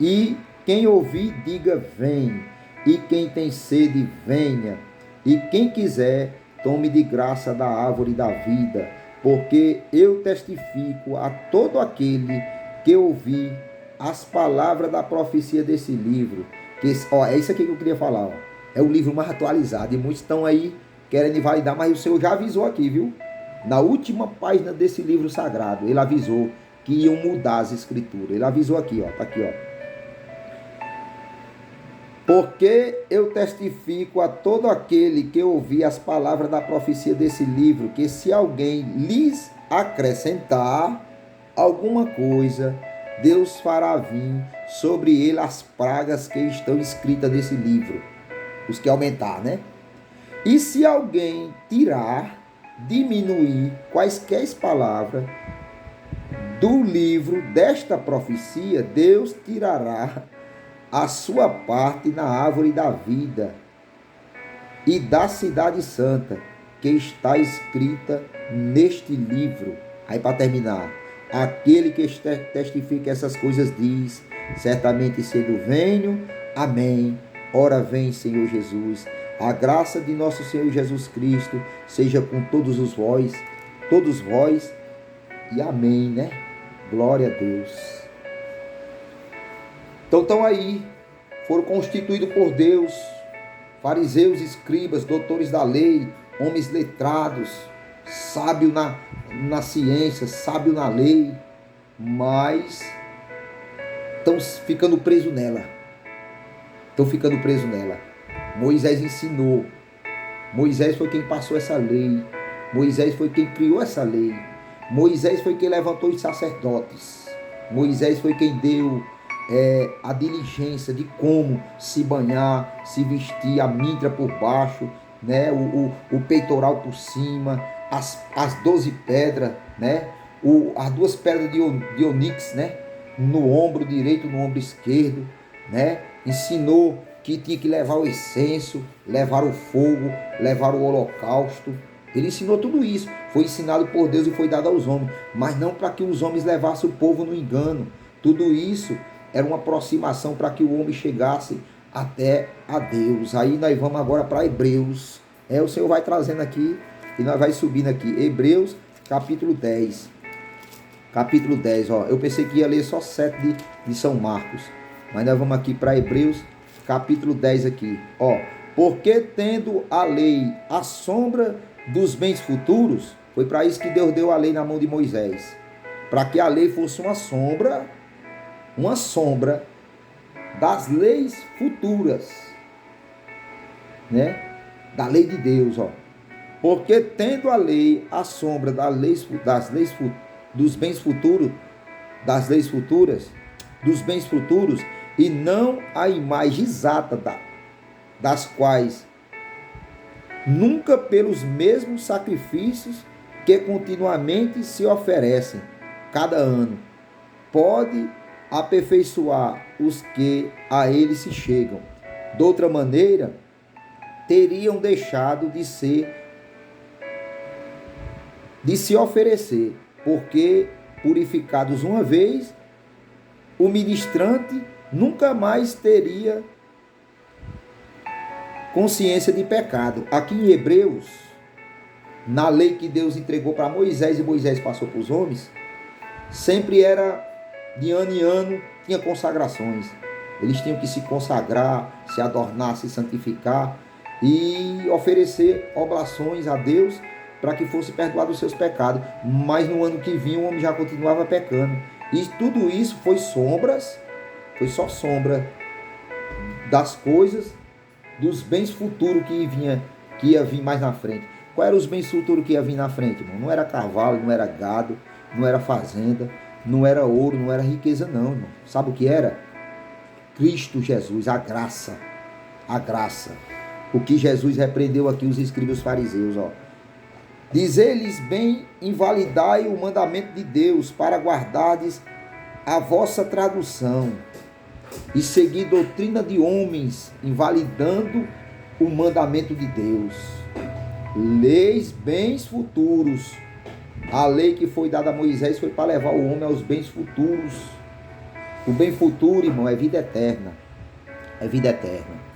E quem ouvir, diga: vem. E quem tem sede, venha. E quem quiser, tome de graça da árvore da vida, porque eu testifico a todo aquele que ouvir as palavras da profecia desse livro. Que, ó, é isso aqui que eu queria falar. Ó. É o livro mais atualizado e muitos estão aí querendo invalidar, mas o Senhor já avisou aqui, viu? Na última página desse livro sagrado, ele avisou que iam mudar as escrituras. Ele avisou aqui, ó, tá aqui, ó. Porque eu testifico a todo aquele que ouvir as palavras da profecia desse livro, que se alguém lhes acrescentar alguma coisa, Deus fará vir sobre ele as pragas que estão escritas nesse livro. Os que aumentar, né? E se alguém tirar, diminuir quaisquer palavras do livro desta profecia, Deus tirará a sua parte na árvore da vida e da cidade santa, que está escrita neste livro. Aí para terminar, aquele que testifica essas coisas diz, certamente cedo venho, amém. Ora vem, Senhor Jesus. A graça de nosso Senhor Jesus Cristo seja com todos vós, e amém, né? Glória a Deus. Então estão aí, foram constituídos por Deus, fariseus, escribas, doutores da lei, homens letrados, sábio na ciência, sábio na lei, mas estão ficando presos nela. Moisés ensinou. Moisés foi quem passou essa lei. Moisés foi quem criou essa lei. Moisés foi quem levantou os sacerdotes. Moisés foi quem deu a diligência de como se banhar, se vestir, a mintra por baixo, né? o peitoral por cima, as 12 pedras, né? As 2 pedras de onix, né? No ombro direito, no ombro esquerdo, né? Ensinou que tinha que levar o incenso, levar o fogo, levar o holocausto. Ele ensinou tudo isso. Foi ensinado por Deus e foi dado aos homens. Mas não para que os homens levassem o povo no engano. Tudo isso era uma aproximação para que o homem chegasse até a Deus. Aí nós vamos agora para Hebreus. O Senhor vai trazendo aqui e nós vai subindo aqui. Hebreus capítulo 10. Capítulo 10, ó. Eu pensei que ia ler só 7 de São Marcos. Mas nós vamos aqui para Hebreus capítulo 10 aqui, ó. Porque tendo a lei a sombra dos bens futuros, foi para isso que Deus deu a lei na mão de Moisés, para que a lei fosse uma sombra das leis futuras, né? Da lei de Deus, ó. Porque tendo a lei a sombra dos bens futuros, dos bens futuros, e não a imagem exata das quais nunca pelos mesmos sacrifícios que continuamente se oferecem cada ano, pode aperfeiçoar os que a ele se chegam. De outra maneira, teriam deixado de se oferecer, porque purificados uma vez, o ministrante nunca mais teria consciência de pecado. Aqui em Hebreus, na lei que Deus entregou para Moisés e Moisés passou para os homens, sempre era de ano em ano, tinha consagrações. Eles tinham que se consagrar, se adornar, se santificar e oferecer oblações a Deus para que fosse perdoado os seus pecados. Mas no ano que vinha o homem já continuava pecando. E tudo isso foi só sombra das coisas, dos bens futuros que ia vir mais na frente. Quais eram os bens futuros que ia vir na frente, irmão? Não era cavalo, não era gado, não era fazenda, não era ouro, não era riqueza não, irmão. Sabe o que era? Cristo Jesus, a graça. A graça. O que Jesus repreendeu aqui os escribas fariseus, ó. Dizer-lhes bem, invalidai o mandamento de Deus para guardardes a vossa tradução e seguir doutrina de homens, invalidando o mandamento de Deus. Leis bens futuros. A lei que foi dada a Moisés foi para levar o homem aos bens futuros. O bem futuro, irmão, é vida eterna. É vida eterna.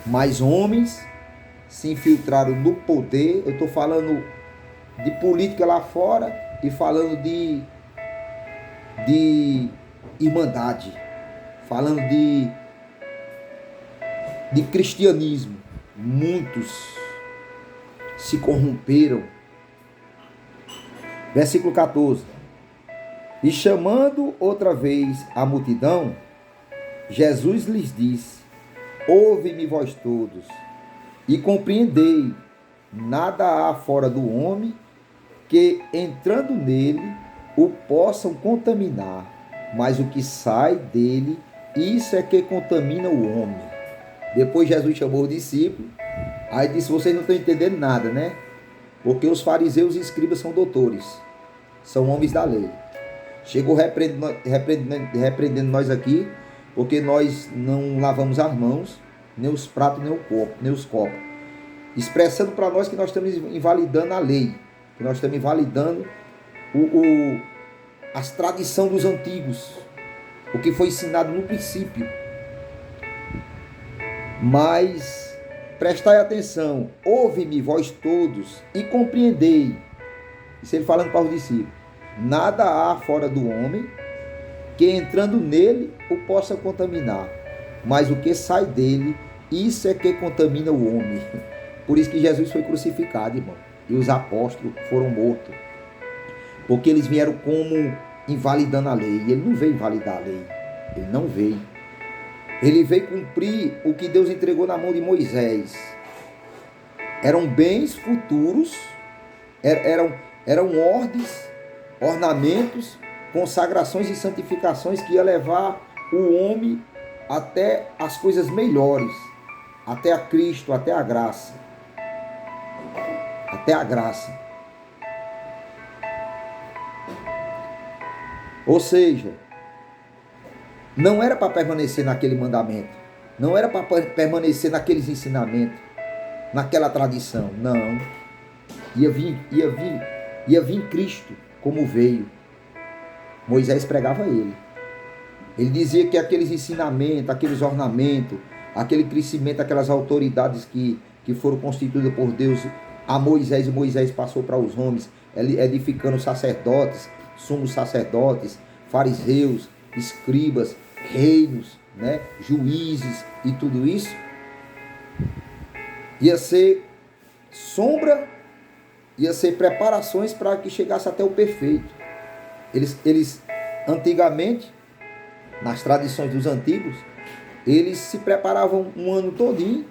Mas homens se infiltraram no poder. Eu estou falando de política lá fora e falando de irmandade, falando de cristianismo. Muitos se corromperam. Versículo 14. E chamando outra vez a multidão, Jesus lhes disse: ouve-me vós todos, e compreendei, nada há fora do homem que, entrando nele, o possam contaminar, mas o que sai dele, isso é que contamina o homem. Depois Jesus chamou o discípulo, aí disse: vocês não estão entendendo nada, né? Porque os fariseus e escribas são doutores, são homens da lei. Chegou repreendendo nós aqui, porque nós não lavamos as mãos, nem os pratos, nem os copos. Expressando para nós que nós estamos invalidando a lei, que nós estamos invalidando as tradições dos antigos, o que foi ensinado no princípio. Mas prestai atenção, ouve-me vós todos e compreendei. Isso ele falando para os discípulos. Nada há fora do homem que, entrando nele, o possa contaminar, mas o que sai dele, isso é que contamina o homem. Por isso que Jesus foi crucificado, irmão, e os apóstolos foram mortos, porque eles vieram como invalidando a lei, e ele não veio invalidar a lei, ele não veio. Ele veio cumprir o que Deus entregou na mão de Moisés. Eram bens futuros, eram ordens, ornamentos, consagrações e santificações que ia levar o homem até as coisas melhores, até a Cristo, até a graça. Até a graça. Ou seja, não era para permanecer naquele mandamento, não era para permanecer naqueles ensinamentos, naquela tradição, não. Ia vir Cristo como veio. Moisés pregava ele. Ele dizia que aqueles ensinamentos, aqueles ornamentos, aquele crescimento, aquelas autoridades que foram constituídas por Deus a Moisés, e Moisés passou para os homens, edificando sacerdotes, sumos sacerdotes, fariseus, escribas, reinos, né, juízes e tudo isso, ia ser sombra, ia ser preparações para que chegasse até o perfeito. Eles antigamente, nas tradições dos antigos, eles se preparavam um ano todinho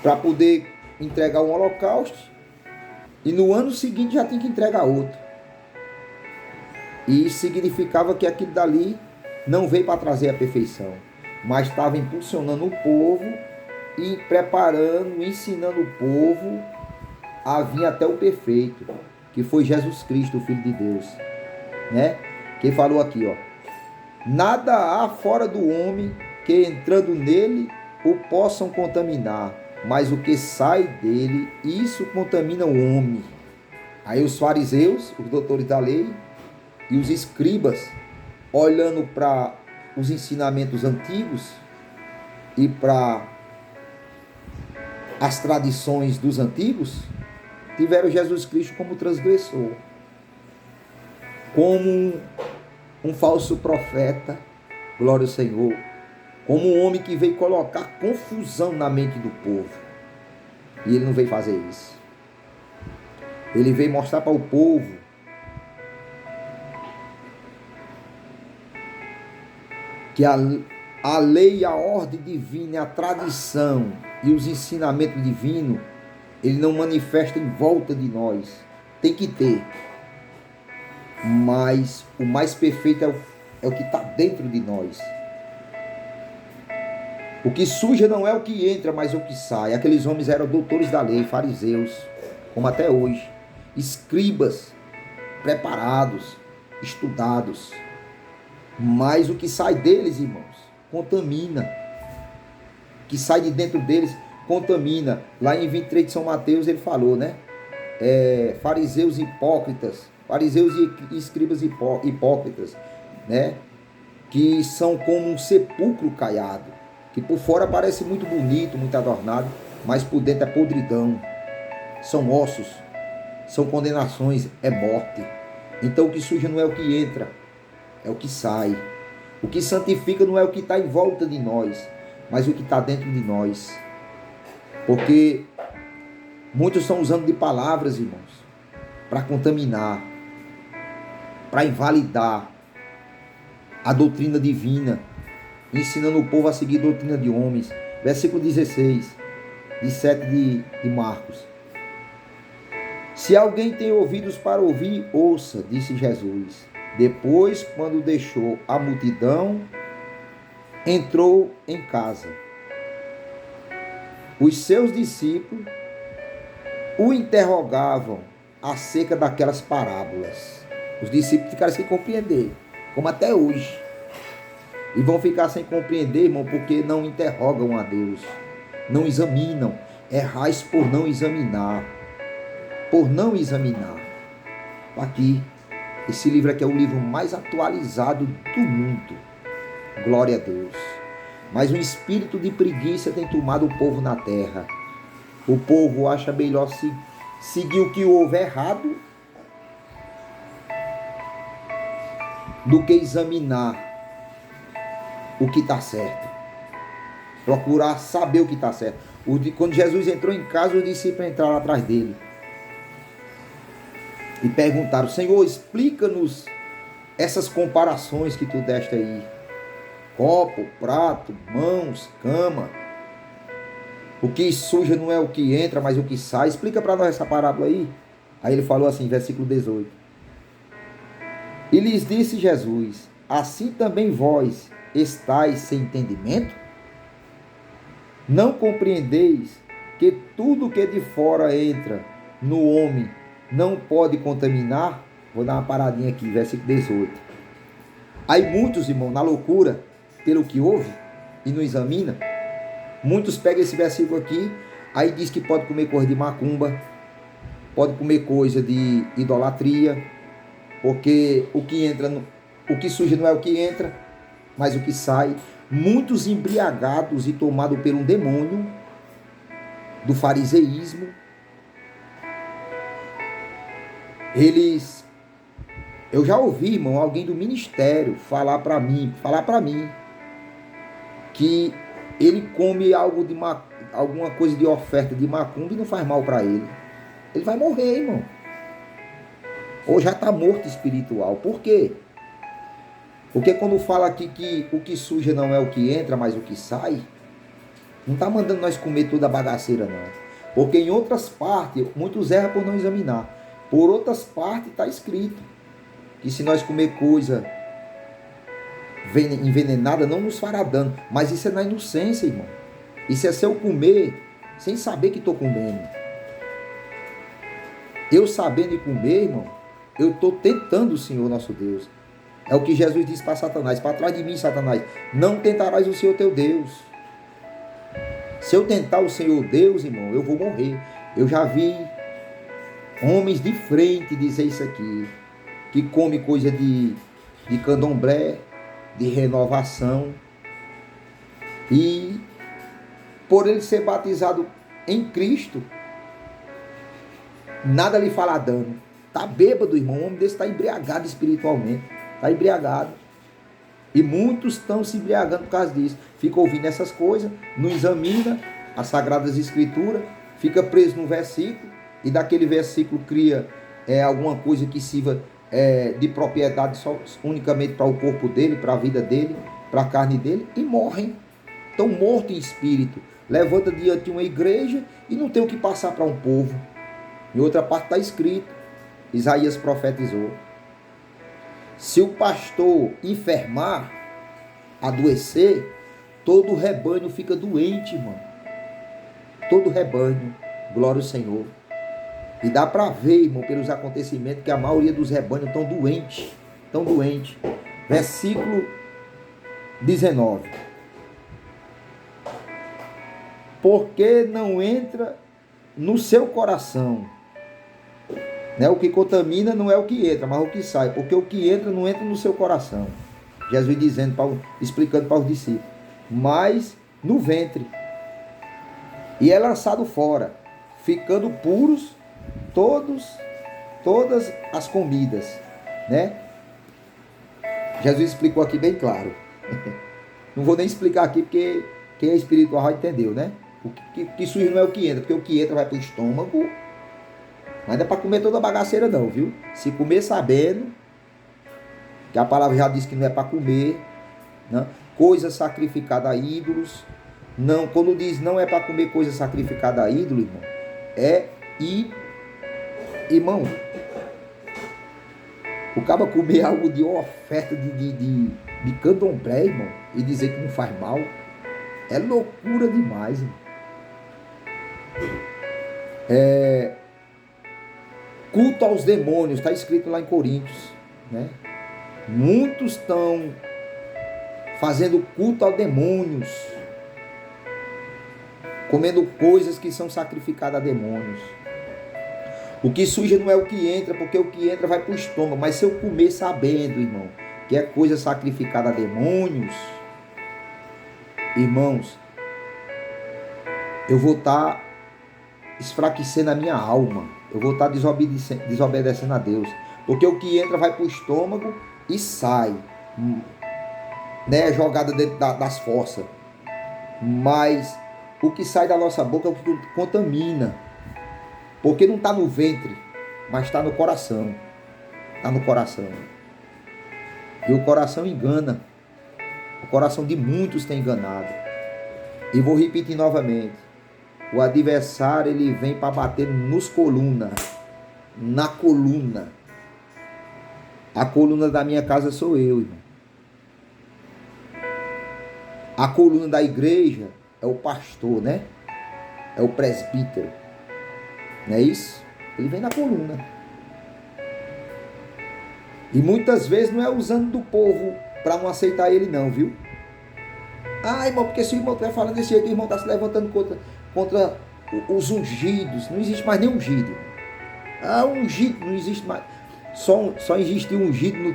para poder entregar um holocausto, e no ano seguinte já tinha que entregar outro. E isso significava que aquilo dali não veio para trazer a perfeição, mas estava impulsionando o povo e preparando, ensinando o povo a vir até o perfeito, que foi Jesus Cristo, o Filho de Deus, né? Quem falou aqui, ó: nada há fora do homem que, entrando nele, o possam contaminar, mas o que sai dele, isso contamina o homem. Aí os fariseus, os doutores da lei, e os escribas, olhando para os ensinamentos antigos e para as tradições dos antigos, tiveram Jesus Cristo como transgressor, como um falso profeta, glória ao Senhor, como um homem que veio colocar confusão na mente do povo. E ele não veio fazer isso. Ele veio mostrar para o povo que a lei, a ordem divina, a tradição e os ensinamentos divinos, ele não manifesta em volta de nós. Tem que ter. Mas o mais perfeito é o que está dentro de nós. O que suja não é o que entra, mas o que sai. Aqueles homens eram doutores da lei, fariseus, como até hoje. Escribas, preparados, estudados. Mas o que sai deles, irmãos, contamina. O que sai de dentro deles, contamina. Lá em 23 de São Mateus ele falou, né? Fariseus hipócritas, fariseus e escribas hipócritas, né? Que são como um sepulcro caiado, que por fora parece muito bonito, muito adornado, mas por dentro é podridão, são ossos, são condenações, é morte. Então o que suja não é o que entra, é o que sai. O que santifica não é o que está em volta de nós, mas o que está dentro de nós. Porque Muitos estão usando de palavras, irmãos, para contaminar, para invalidar a doutrina divina, ensinando o povo a seguir a doutrina de homens. Versículo 16, de 7 de Marcos. Se alguém tem ouvidos para ouvir, ouça, disse Jesus. Depois, quando deixou a multidão, entrou em casa. Os seus discípulos o interrogavam acerca daquelas parábolas. Os discípulos ficaram sem compreender, como até hoje. E vão ficar sem compreender, irmão, porque não interrogam a Deus, não examinam. Errais por não examinar. Por não examinar. Aqui, esse livro aqui é o livro mais atualizado do mundo. Glória a Deus. Mas um espírito de preguiça tem tomado o povo na terra. O povo acha melhor seguir o que houve errado do que examinar o que está certo. Procurar saber o que está certo. Quando Jesus entrou em casa, os discípulos entraram atrás dele e perguntaram: Senhor, explica-nos essas comparações que tu deste aí. Copo, prato, mãos, cama. O que suja não é o que entra, mas o que sai. Explica para nós essa parábola aí. Aí ele falou assim, versículo 18. E lhes disse Jesus: assim também vós estáis sem entendimento? Não compreendeis que tudo que de fora entra no homem não pode contaminar? Vou dar uma paradinha aqui, versículo 18. Aí muitos, irmãos, na loucura, pelo que ouve e não examina, muitos pegam esse versículo aqui, aí diz que pode comer coisa de macumba, pode comer coisa de idolatria, porque o que suja não é o que entra, mas o que sai. Muitos embriagados e tomados por um demônio do fariseísmo, eu já ouvi, irmão, alguém do ministério falar para mim que ele come alguma coisa de oferta de macumba e não faz mal para ele. Ele vai morrer, irmão. Ou já está morto espiritual. Por quê? Porque quando fala aqui que o que suja não é o que entra, mas o que sai, não está mandando nós comer toda a bagaceira, não. Porque em outras partes, muitos erram por não examinar. Por outras partes está escrito que se nós comer coisa envenenada, não nos fará dano. Mas isso é na inocência, irmão. Isso é se eu comer sem saber que estou comendo. Eu sabendo de comer, irmão, eu estou tentando o Senhor nosso Deus. É o que Jesus disse para Satanás: para trás de mim, Satanás, não tentarás o Senhor teu Deus. Se eu tentar o Senhor Deus, irmão, eu vou morrer. Eu já vi homens de frente dizer isso aqui, que come coisa de candomblé, de renovação, e por ele ser batizado em Cristo, nada lhe fará dano. Está bêbado, irmão. Um homem desse está embriagado espiritualmente. Está embriagado. E muitos estão se embriagando por causa disso. Fica ouvindo essas coisas, não examina as Sagradas Escrituras, fica preso num versículo, e daquele versículo cria alguma coisa que sirva de propriedade só, unicamente para o corpo dele, para a vida dele, para a carne dele, e morrem. Estão mortos em espírito. Levanta diante de uma igreja e não tem o que passar para um povo. Em outra parte está escrito, Isaías profetizou: se o pastor enfermar, adoecer, todo o rebanho fica doente, irmão. Todo o rebanho, glória ao Senhor. E dá para ver, irmão, pelos acontecimentos, que a maioria dos rebanhos estão doentes. Estão doentes. Versículo 19. Porque não entra no seu coração. O que contamina não é o que entra, mas o que sai. Porque o que entra não entra no seu coração. Jesus explicando para os discípulos. Mas no ventre. E é lançado fora, ficando puros todas as comidas, né? Jesus explicou aqui bem claro. Não vou nem explicar aqui, porque quem é espiritual já entendeu, né? O que suja não é o que entra, porque o que entra vai para o estômago. Mas não é para comer toda a bagaceira não, viu? Se comer sabendo, que a palavra já diz que não é para comer, né? Coisa sacrificada a ídolos. Não, quando diz não é para comer coisa sacrificada a ídolo, irmão, irmão, o cara comer algo de oferta de candomblé, irmão, e dizer que não faz mal, é loucura demais, irmão. Culto aos demônios, está escrito lá em Coríntios, né? Muitos estão fazendo culto aos demônios, comendo coisas que são sacrificadas a demônios. O que suja não é o que entra, porque o que entra vai para o estômago. Mas se eu comer sabendo, irmão, que é coisa sacrificada a demônios, irmãos, eu vou estar esfraquecendo a minha alma. Eu vou estar desobedecendo a Deus. Porque o que entra vai para o estômago e sai, né, jogada dentro das fossas. Mas o que sai da nossa boca é o que contamina. Porque não está no ventre, mas está no coração. Está no coração. E o coração engana. O coração de muitos tem enganado. E vou repetir novamente. O adversário, ele vem para bater nos colunas. Na coluna. A coluna da minha casa sou eu, irmão. A coluna da igreja é o pastor, né? É o presbítero. Não é isso? Ele vem na coluna. E muitas vezes não é usando do povo para não aceitar ele não, viu? Ah, irmão, porque se o irmão estiver falando desse jeito, o irmão está se levantando contra os ungidos. Não existe mais nem ungido. Ah, ungido não existe mais. Só existiu ungido no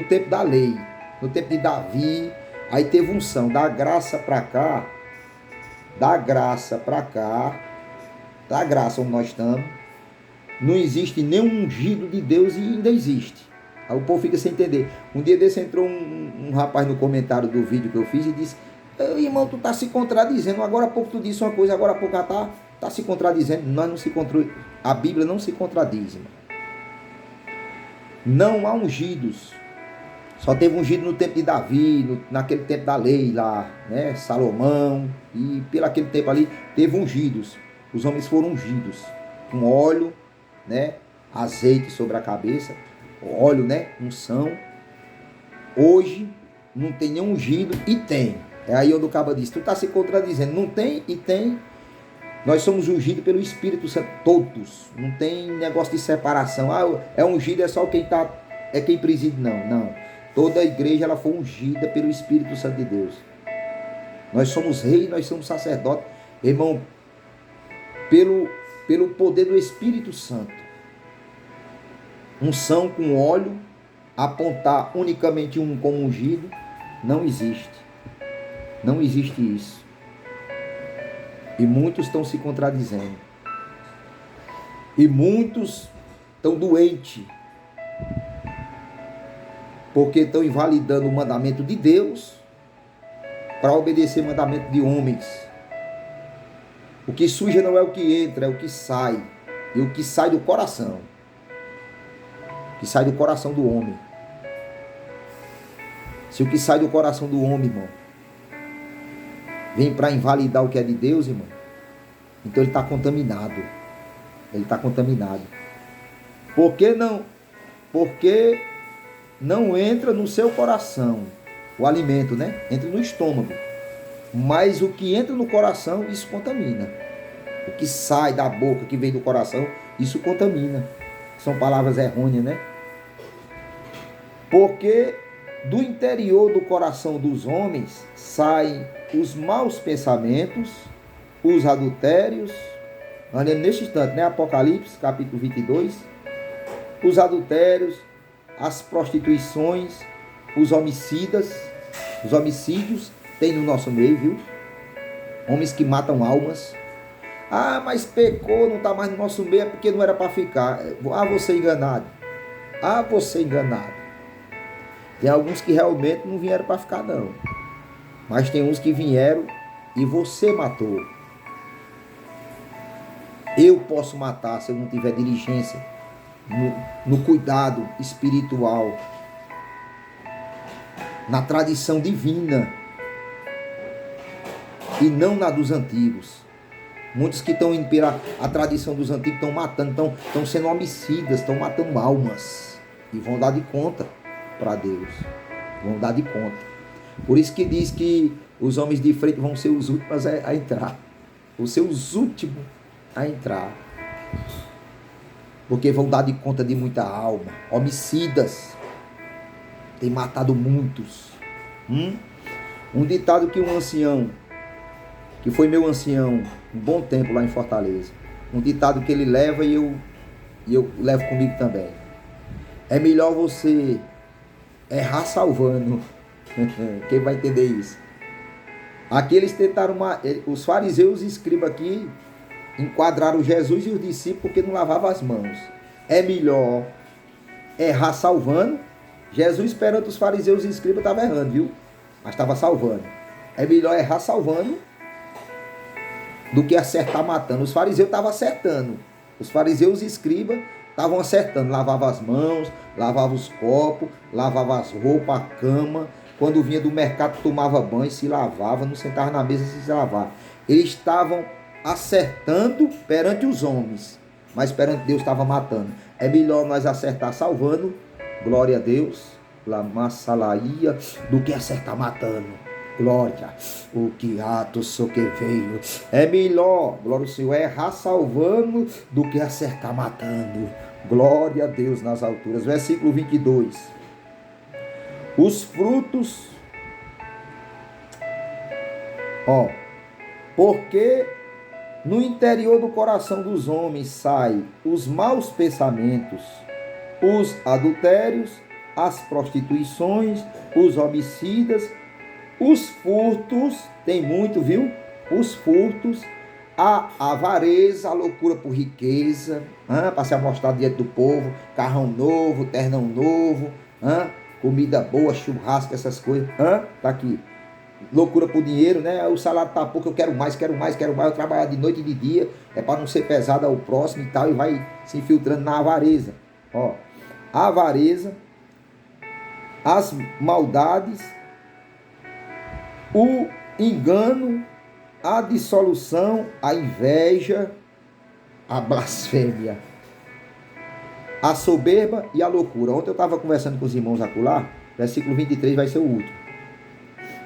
tempo da lei. No tempo de Davi. Aí teve unção. Da graça para cá. Da graça para cá. Da graça onde nós estamos, não existe nenhum ungido de Deus e ainda existe. Aí o povo fica sem entender. Um dia desse entrou um rapaz no comentário do vídeo que eu fiz e disse: irmão, tu está se contradizendo. Agora há pouco tu disse uma coisa, agora há pouco já está se contradizendo. Nós não se contradizemos. A Bíblia não se contradiz, irmão. Não há ungidos. Só teve ungido no tempo de Davi, naquele tempo da lei lá, né? Salomão. E pelo aquele tempo ali teve ungidos. Os homens foram ungidos com óleo, né? Azeite sobre a cabeça, óleo, né? Unção. Hoje não tem nenhum ungido e tem. É aí onde o cabo diz: tu está se contradizendo. Não tem e tem. Nós somos ungidos pelo Espírito Santo, todos. Não tem negócio de separação. Ah, é ungido, é só quem tá, é quem preside. Não. Toda a igreja ela foi ungida pelo Espírito Santo de Deus. Nós somos reis, nós somos sacerdotes. Irmão, pelo poder do Espírito Santo. Unção com óleo, apontar unicamente um como ungido, não existe. Não existe isso. E muitos estão se contradizendo. E muitos estão doentes. Porque estão invalidando o mandamento de Deus para obedecer o mandamento de homens. O que suja não é o que entra, é o que sai. E o que sai do coração. O que sai do coração do homem. Se o que sai do coração do homem, irmão, vem para invalidar o que é de Deus, irmão, então ele está contaminado. Ele está contaminado. Por que não? Porque não entra no seu coração o alimento, né? Entra no estômago. Mas o que entra no coração, isso contamina. O que sai da boca, que vem do coração, isso contamina. São palavras errôneas, né? Porque do interior do coração dos homens saem os maus pensamentos, os adultérios. Nós lemos neste instante, né? Apocalipse, capítulo 22. Os adultérios, as prostituições, os homicidas, os homicídios. Tem no nosso meio, viu? Homens que matam almas. Ah, mas pecou, não está mais no nosso meio, é porque não era para ficar. Ah, você enganado. Ah, você enganado. Tem alguns que realmente não vieram para ficar, não. Mas tem uns que vieram e você matou. Eu posso matar se eu não tiver diligência no cuidado espiritual, na tradição divina e não na dos antigos. Muitos que estão indo pela a tradição dos antigos estão matando, estão sendo homicidas, estão matando almas e vão dar de conta para Deus. Vão dar de conta. Por isso que diz que os homens de frente vão ser os últimos a entrar. Vão ser os últimos a entrar. Porque vão dar de conta de muita alma. Homicidas. Tem matado muitos. Um ditado que um ancião, que foi meu ancião um bom tempo lá em Fortaleza, um ditado que ele leva e eu levo comigo também. É melhor você errar salvando. Quem vai entender isso? Aqui eles tentaram, os fariseus e escribas aqui enquadraram Jesus e os discípulos porque não lavavam as mãos. É melhor errar salvando. Jesus perante os fariseus e escribas estava errando, viu? Mas estava salvando. É melhor errar salvando do que acertar matando. Os fariseus estavam acertando. Os fariseus e escribas estavam acertando. Lavavam as mãos, lavavam os copos, lavavam as roupas, a cama. Quando vinha do mercado, tomava banho, se lavava, não sentava na mesa sem se lavar. Eles estavam acertando perante os homens, mas perante Deus estava matando. É melhor nós acertar salvando, glória a Deus, lamassalaia, do que acertar matando. Glória, o que ato sou que veio. É melhor, glória ao Senhor, errar salvando do que acertar matando. Glória a Deus nas alturas. Versículo 22. Os frutos, porque no interior do coração dos homens saem os maus pensamentos, os adultérios, as prostituições, os homicidas, os furtos, tem muito, viu? Os furtos, a avareza, a loucura por riqueza, para se amostrar diante do povo, carrão novo, ternão novo, comida boa, churrasco, essas coisas. Tá aqui. Loucura por dinheiro, né? O salário tá pouco, eu quero mais, eu trabalhar de noite e de dia, é para não ser pesado ao próximo e tal, e vai se infiltrando na avareza. A avareza, as maldades, o engano, a dissolução, a inveja, a blasfêmia, a soberba e a loucura. Ontem eu estava conversando com os irmãos acolá, versículo 23 vai ser o último.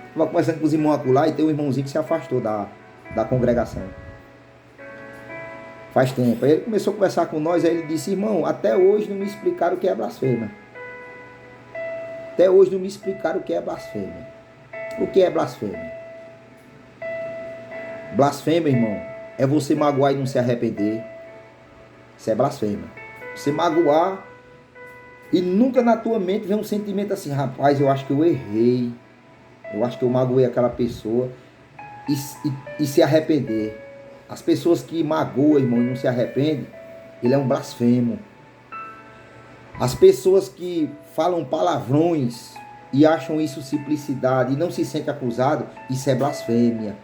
Estava conversando com os irmãos acolá e tem um irmãozinho que se afastou da congregação. Faz tempo. Aí ele começou a conversar com nós, aí ele disse: irmão, até hoje não me explicaram o que é blasfêmia. Até hoje não me explicaram o que é blasfêmia. O que é blasfêmia? Blasfêmia, irmão, é você magoar e não se arrepender. Isso é blasfêmia. Você magoar e nunca na tua mente vem um sentimento assim: rapaz, eu acho que eu errei, eu acho que eu magoei aquela pessoa, e se arrepender. As pessoas que magoam, irmão, e não se arrependem, ele é um blasfemo. As pessoas que falam palavrões e acham isso simplicidade e não se sente acusado, isso é blasfêmia.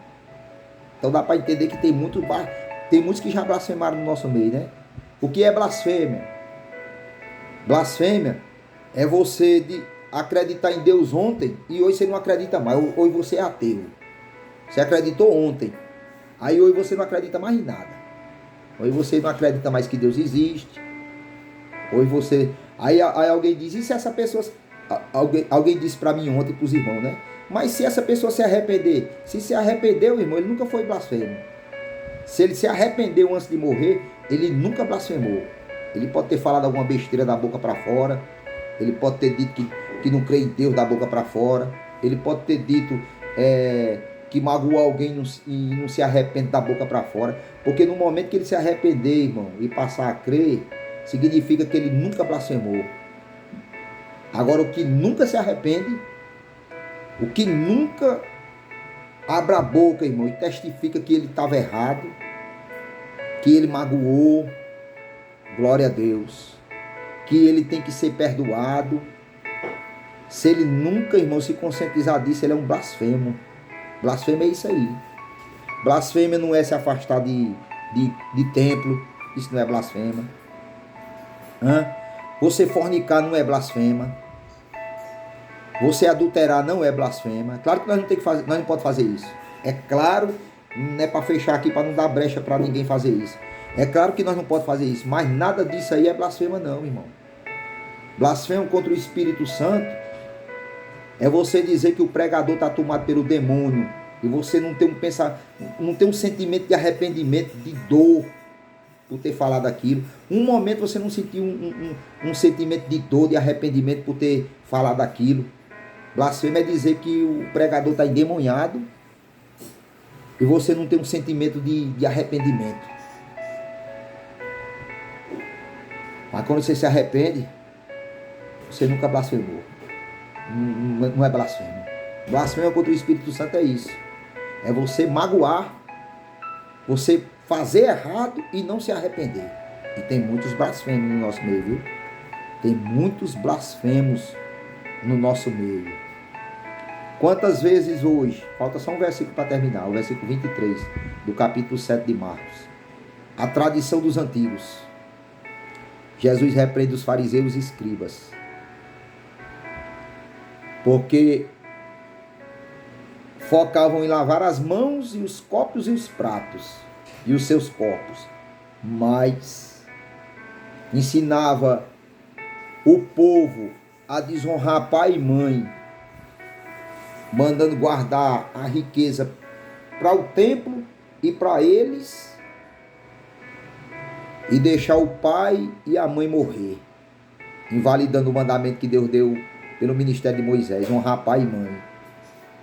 Então dá para entender que tem muitos que já blasfemaram no nosso meio, né? O que é blasfêmia? Blasfêmia é você acreditar em Deus ontem e hoje você não acredita mais. Hoje você é ateu. Você acreditou ontem, aí hoje você não acredita mais em nada. Hoje você não acredita mais que Deus existe. Hoje você... Aí alguém diz: e se essa pessoa... Alguém disse para mim ontem, para os irmãos, né? Mas se essa pessoa se arrepender, se se arrependeu, irmão, ele nunca foi blasfemo. Se ele se arrependeu antes de morrer, ele nunca blasfemou. Ele pode ter falado alguma besteira da boca para fora, ele pode ter dito que não crê em Deus da boca para fora, ele pode ter dito que magoou alguém e não se arrepende da boca para fora, porque no momento que ele se arrepender, irmão, e passar a crer, significa que ele nunca blasfemou. Agora, o que nunca se arrepende, o que nunca abre a boca, irmão, e testifica que ele estava errado, que ele magoou, glória a Deus, que ele tem que ser perdoado. Se ele nunca, irmão, se conscientizar disso, ele é um blasfemo. Blasfêmia é isso aí. Blasfêmia não é se afastar de de templo, isso não é blasfema. Você fornicar não é blasfema. Você adulterar não é blasfema. Claro que nós não tem que fazer, nós não pode fazer isso. É claro, não é para fechar aqui, para não dar brecha para ninguém fazer isso. É claro que nós não pode fazer isso, mas nada disso aí é blasfema não, irmão. Blasfema contra o Espírito Santo é você dizer que o pregador está tomado pelo demônio e você não tem não tem um sentimento de arrependimento, de dor por ter falado aquilo. Um momento você não sentiu um sentimento de dor, de arrependimento por ter falado aquilo. Blasfema é dizer que o pregador está endemoniado e você não tem um sentimento de arrependimento. Mas quando você se arrepende, você nunca blasfemou. Não é blasfema. Blasfema contra o Espírito Santo é isso. É você magoar, você fazer errado e não se arrepender. E tem muitos blasfemos no nosso meio, viu? Tem muitos blasfemos no nosso meio. Quantas vezes hoje, falta só um versículo para terminar, o versículo 23 do capítulo 7 de Marcos. A tradição dos antigos. Jesus repreende os fariseus e escribas, porque focavam em lavar as mãos e os copos e os pratos e os seus corpos, mas ensinava o povo a desonrar pai e mãe, mandando guardar a riqueza para o templo e para eles, e deixar o pai e a mãe morrer, invalidando o mandamento que Deus deu pelo ministério de Moisés, honrar pai e mãe.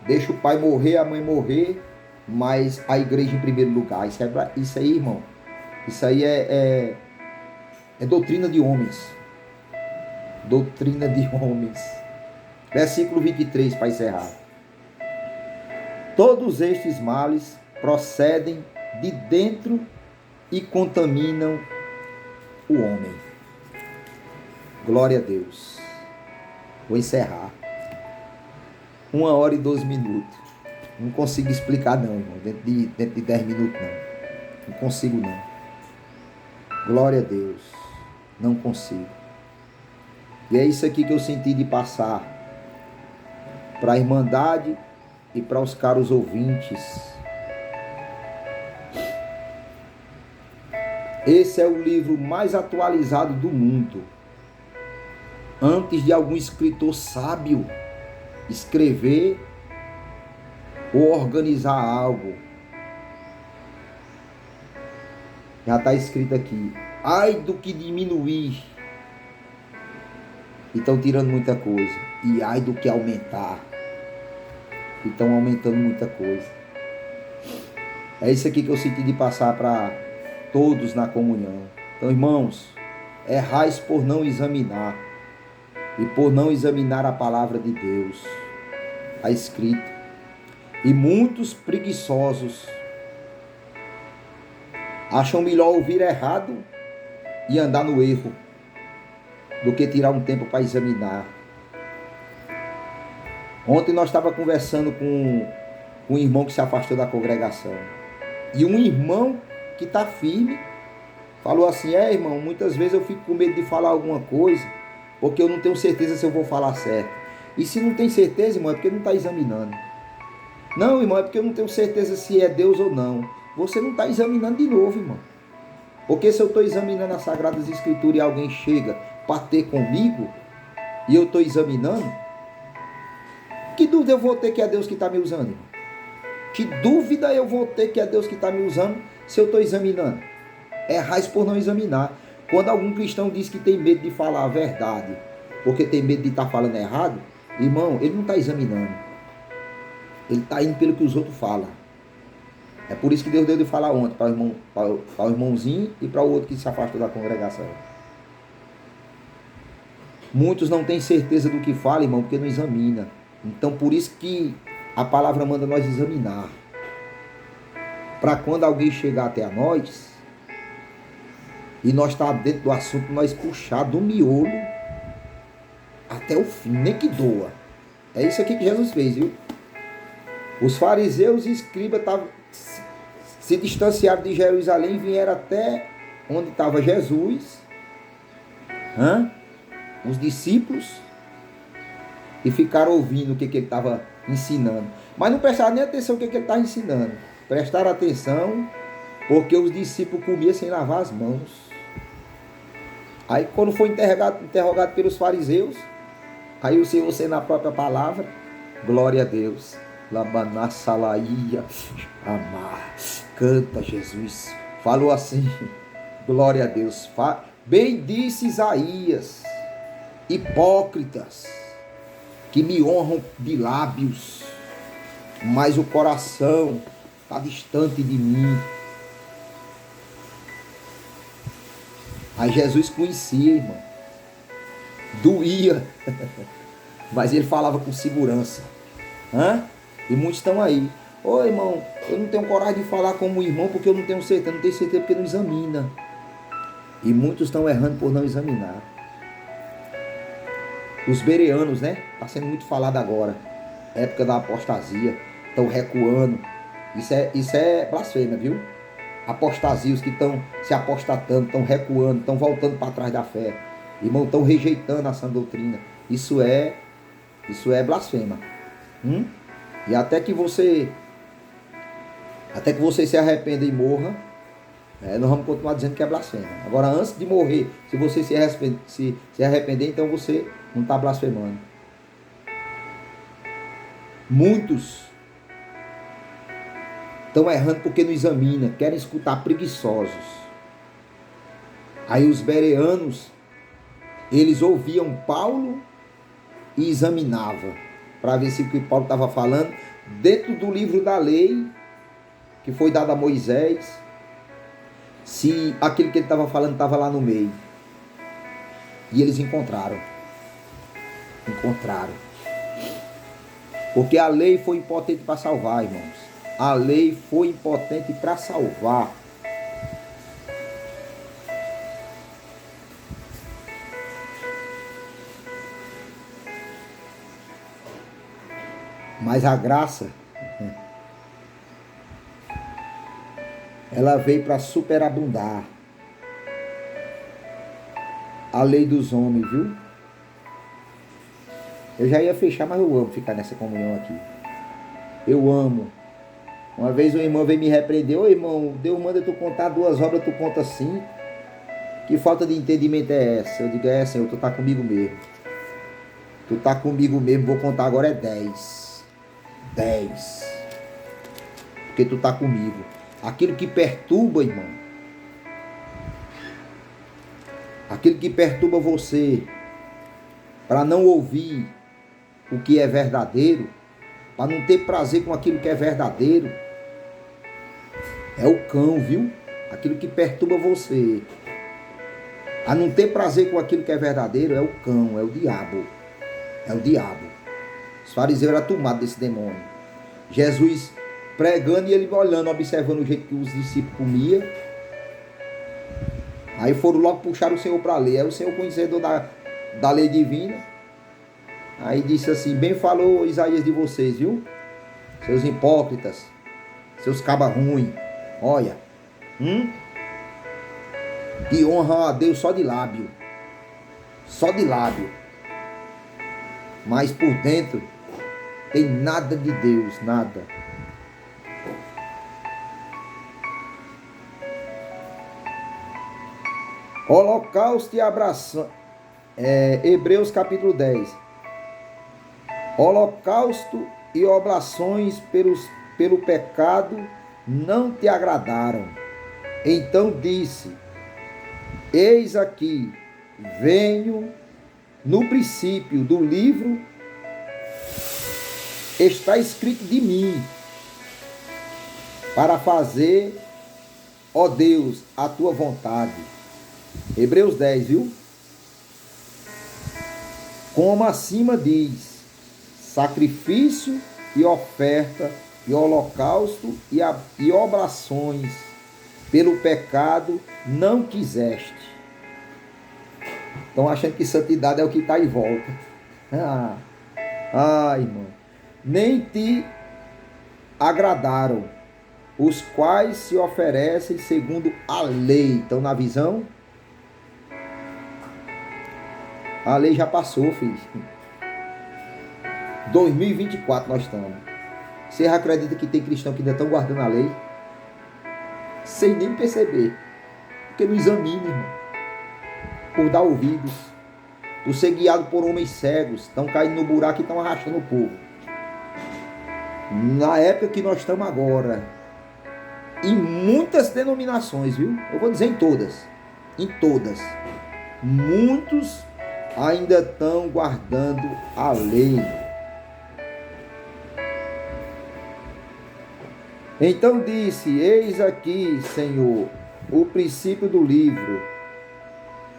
Deixa o pai morrer, a mãe morrer, mas a igreja em primeiro lugar. Isso aí, irmão, isso aí é doutrina de homens. Doutrina de homens. Versículo 23, para encerrar. Todos estes males procedem de dentro e contaminam o homem. Glória a Deus. Vou encerrar. 1h12. Não consigo explicar não, irmão. Dentro de 10 minutos não. Não consigo não. Glória a Deus. Não consigo. E é isso aqui que eu senti de passar para a Irmandade e para os caros ouvintes. Esse é o livro mais atualizado do mundo. Antes de algum escritor sábio escrever ou organizar algo, já está escrito aqui: ai do que diminuir, e estão tirando muita coisa, e ai do que aumentar, e estão aumentando muita coisa. É isso aqui que eu senti de passar para todos na comunhão. Então, irmãos, errais por não examinar, e por não examinar a palavra de Deus, a escrita. E muitos preguiçosos acham melhor ouvir errado e andar no erro do que tirar um tempo para examinar. Ontem nós estávamos conversando com um irmão que se afastou da congregação. E um irmão que está firme falou assim: irmão, muitas vezes eu fico com medo de falar alguma coisa, porque eu não tenho certeza se eu vou falar certo. E se não tem certeza, irmão, é porque não está examinando. Não, irmão, é porque eu não tenho certeza se é Deus ou não. Você não está examinando de novo, irmão. Porque se eu estou examinando as Sagradas Escrituras e alguém chega para ter comigo, e eu estou examinando, que dúvida eu vou ter que é Deus que está me usando, irmão? Que dúvida eu vou ter que é Deus que está me usando se eu estou examinando? Errais por não examinar. Quando algum cristão diz que tem medo de falar a verdade, porque tem medo de estar falando errado, irmão, ele não está examinando. Ele está indo pelo que os outros falam. É por isso que Deus deu de falar ontem para o irmãozinho e para o outro que se afastou da congregação. Muitos não têm certeza do que falam, irmão, porque não examina. Então, por isso que a palavra manda nós examinar. Para quando alguém chegar até a nós, e nós estar dentro do assunto, nós puxar do miolo até o fim, nem que doa. É isso aqui que Jesus fez, viu? Os fariseus e escribas estavam se distanciaram de Jerusalém e vieram até onde estava Jesus, os discípulos, e ficaram ouvindo o que ele estava ensinando. Mas não prestaram nem atenção no que ele estava ensinando. Prestaram atenção porque os discípulos comiam sem lavar as mãos. Aí quando foi interrogado pelos fariseus, aí o Senhor, sendo a própria palavra, glória a Deus. Labanassalaia, amar, canta Jesus. Falou assim, glória a Deus. Bem disse Isaías, hipócritas, que me honram de lábios, mas o coração está distante de mim. Aí Jesus conhecia, irmão. Doía. Mas ele falava com segurança. E muitos estão aí. Ô irmão, eu não tenho coragem de falar como irmão porque eu não tenho certeza. Não tenho certeza porque não examina. E muitos estão errando por não examinar. Os bereanos, né? Está sendo muito falado agora. Época da apostasia. Estão recuando. Isso é blasfêmia, viu? Apostasios que estão se apostatando, estão recuando, estão voltando para trás da fé. Irmão, estão rejeitando a sã doutrina. Isso é blasfema. E até que você se arrependa e morra, nós vamos continuar dizendo que é blasfema. Agora, antes de morrer, se você se arrepender, então você não está blasfemando. Muitos estão errando porque não examinam, querem escutar preguiçosos. Aí os bereanos, eles ouviam Paulo e examinavam, para ver se o que Paulo estava falando, dentro do livro da lei, que foi dado a Moisés, se aquilo que ele estava falando estava lá no meio. E eles encontraram. Porque a lei foi impotente para salvar, irmãos. A lei foi impotente para salvar. Mas a graça, ela veio para superabundar a lei dos homens, viu? Eu já ia fechar, mas eu amo ficar nessa comunhão aqui. Eu amo. Uma vez um irmão veio me repreender. Ô irmão, Deus manda tu contar 2 obras, tu conta 5. Que falta de entendimento é essa? Eu digo, Senhor, tu tá comigo mesmo. Tu tá comigo mesmo, vou contar agora é 10. 10. Porque tu tá comigo. Aquilo que perturba, irmão. Aquilo que perturba você, para não ouvir o que é verdadeiro, para não ter prazer com aquilo que é verdadeiro, é o cão, viu? Aquilo que perturba você, a não ter prazer com aquilo que é verdadeiro, é o cão, é o diabo. É o diabo. Os fariseus eram tomados desse demônio. Jesus pregando e ele olhando, observando o jeito que os discípulos comiam. Aí foram logo puxar o Senhor para a lei. Aí o Senhor, conhecedor da lei divina, aí disse assim, bem falou Isaías de vocês, viu? Seus hipócritas, seus cabas ruins, olha, que honram a Deus só de lábio, mas por dentro tem nada de Deus, nada. Holocausto e abração. Hebreus capítulo 10. Holocausto e oblações pelo pecado não te agradaram. Então disse, eis aqui, venho. No princípio do livro está escrito de mim, para fazer, ó Deus, a tua vontade. Hebreus 10, viu? Como acima diz, sacrifício e oferta, e holocausto e oblações pelo pecado não quiseste. Estão achando que santidade é o que está em volta. Irmão. Nem te agradaram. os quais se oferecem segundo a lei. Então, na visão, a lei já passou, filho. 2024 nós estamos. Você acredita que tem cristão que ainda estão guardando a lei? Sem nem perceber. Porque não examina, irmão. Por dar ouvidos. Por ser guiado por homens cegos. Estão caindo no buraco e estão arrastando o povo. Na época que nós estamos agora. Em muitas denominações, viu? Eu vou dizer em todas. Em todas. Muitos ainda estão guardando a lei. Então disse: eis aqui, Senhor, o princípio do livro.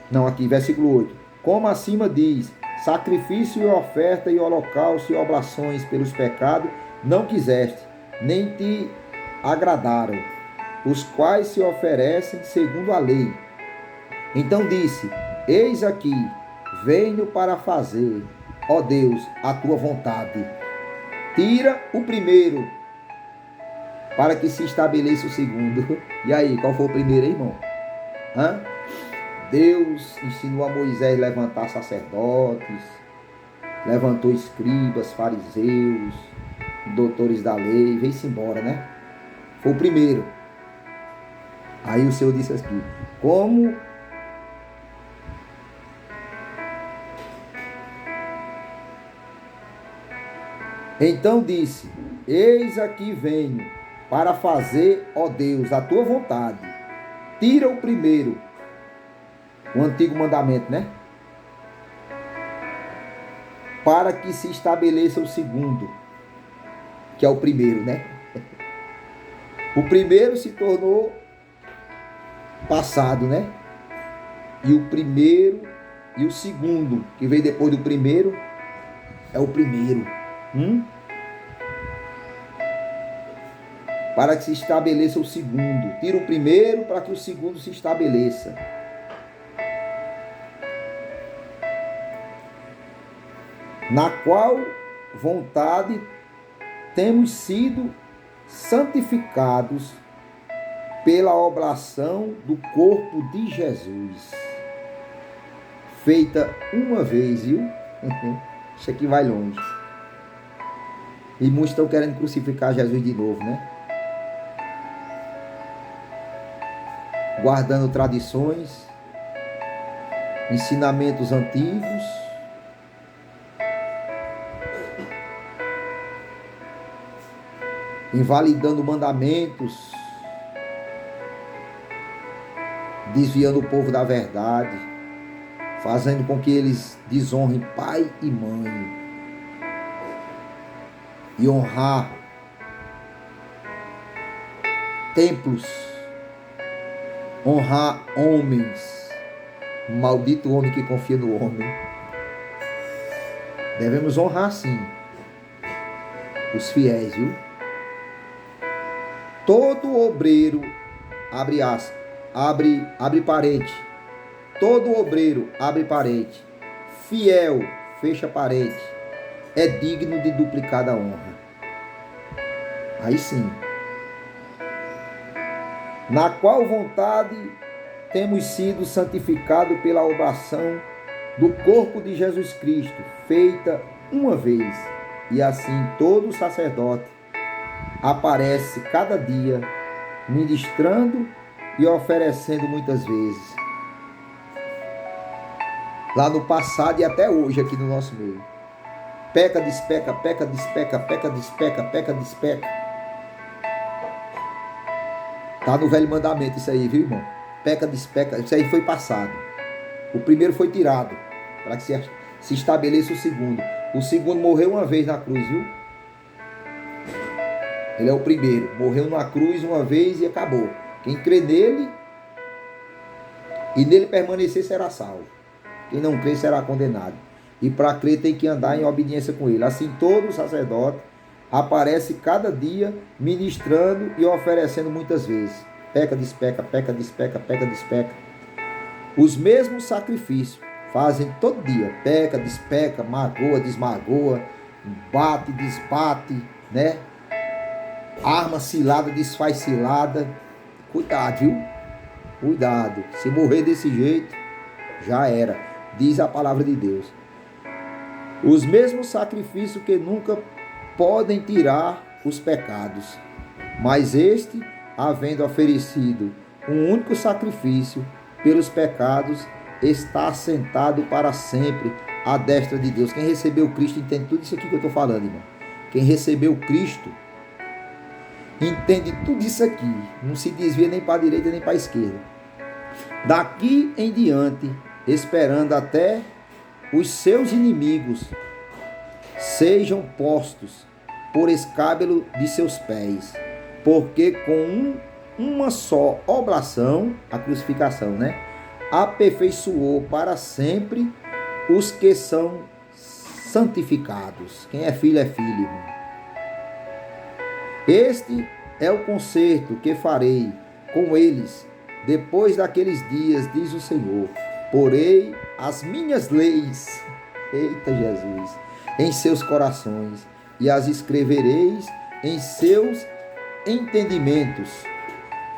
Não, aqui, versículo 8. Como acima diz: sacrifício e oferta e holocausto e oblações pelos pecados não quiseste, nem te agradaram, os quais se oferecem segundo a lei. Então disse: eis aqui, venho para fazer, ó Deus, a tua vontade. Tira o primeiro, para que se estabeleça o segundo. E aí, qual foi o primeiro, irmão? Deus ensinou a Moisés a levantar sacerdotes, levantou escribas, fariseus, doutores da lei, veio-se embora, né? Foi o primeiro. Aí o Senhor disse aqui: como então disse: eis aqui venho para fazer, ó Deus, a tua vontade. Tira o primeiro, o antigo mandamento, né? Para que se estabeleça o segundo, que é o primeiro, né? O primeiro se tornou passado, né? E o primeiro e o segundo, que veio depois do primeiro, é o primeiro. Para que se estabeleça o segundo. Tira o primeiro para que o segundo se estabeleça. Na qual vontade temos sido santificados pela oblação do corpo de Jesus, feita uma vez, viu? Isso aqui vai longe. E muitos estão querendo crucificar Jesus de novo, né? Guardando tradições, ensinamentos antigos, invalidando mandamentos, desviando o povo da verdade, fazendo com que eles desonrem pai e mãe, e honrar templos, honrar homens. Maldito homem que confia no homem. Devemos honrar sim os fiéis, viu? Todo obreiro, abre parente. Todo obreiro, abre parente. Fiel, fecha parente. É digno de duplicada honra. Aí sim. Na qual vontade temos sido santificados pela oblação do corpo de Jesus Cristo, feita uma vez, e assim todo sacerdote aparece cada dia, ministrando e oferecendo muitas vezes. Lá no passado e até hoje aqui no nosso meio. Peca, despeca, peca, despeca, peca, despeca, peca, despeca. Tá no velho mandamento isso aí, viu, irmão? Peca, despeca, isso aí foi passado. O primeiro foi tirado, para que se estabeleça o segundo. O segundo morreu uma vez na cruz, viu? Ele é o primeiro. Morreu na cruz uma vez e acabou. Quem crê nele e nele permanecer será salvo. Quem não crê será condenado. E para crer tem que andar em obediência com ele. Assim todo sacerdote aparece cada dia ministrando e oferecendo muitas vezes. Peca, despeca, peca, despeca, peca, despeca. Os mesmos sacrifícios fazem todo dia. Peca, despeca, magoa, desmagoa, bate, desbate, né? Arma cilada, desfaz cilada. Cuidado, viu? Cuidado. Se morrer desse jeito, já era. Diz a palavra de Deus. Os mesmos sacrifícios que nunca podem tirar os pecados. Mas este, havendo oferecido um único sacrifício pelos pecados, está assentado para sempre à destra de Deus. Quem recebeu Cristo entende tudo isso aqui que eu estou falando, irmão. Quem recebeu Cristo entende tudo isso aqui. Não se desvia nem para a direita nem para a esquerda. Daqui em diante, esperando até os seus inimigos sejam postos por escábelo de seus pés. Porque com uma só oblação, a crucificação, né? Aperfeiçoou para sempre os que são santificados. Quem é filho, irmão. Este é o concerto que farei com eles depois daqueles dias, diz o Senhor. Porei as minhas leis, eita Jesus, em seus corações e as escrevereis em seus entendimentos.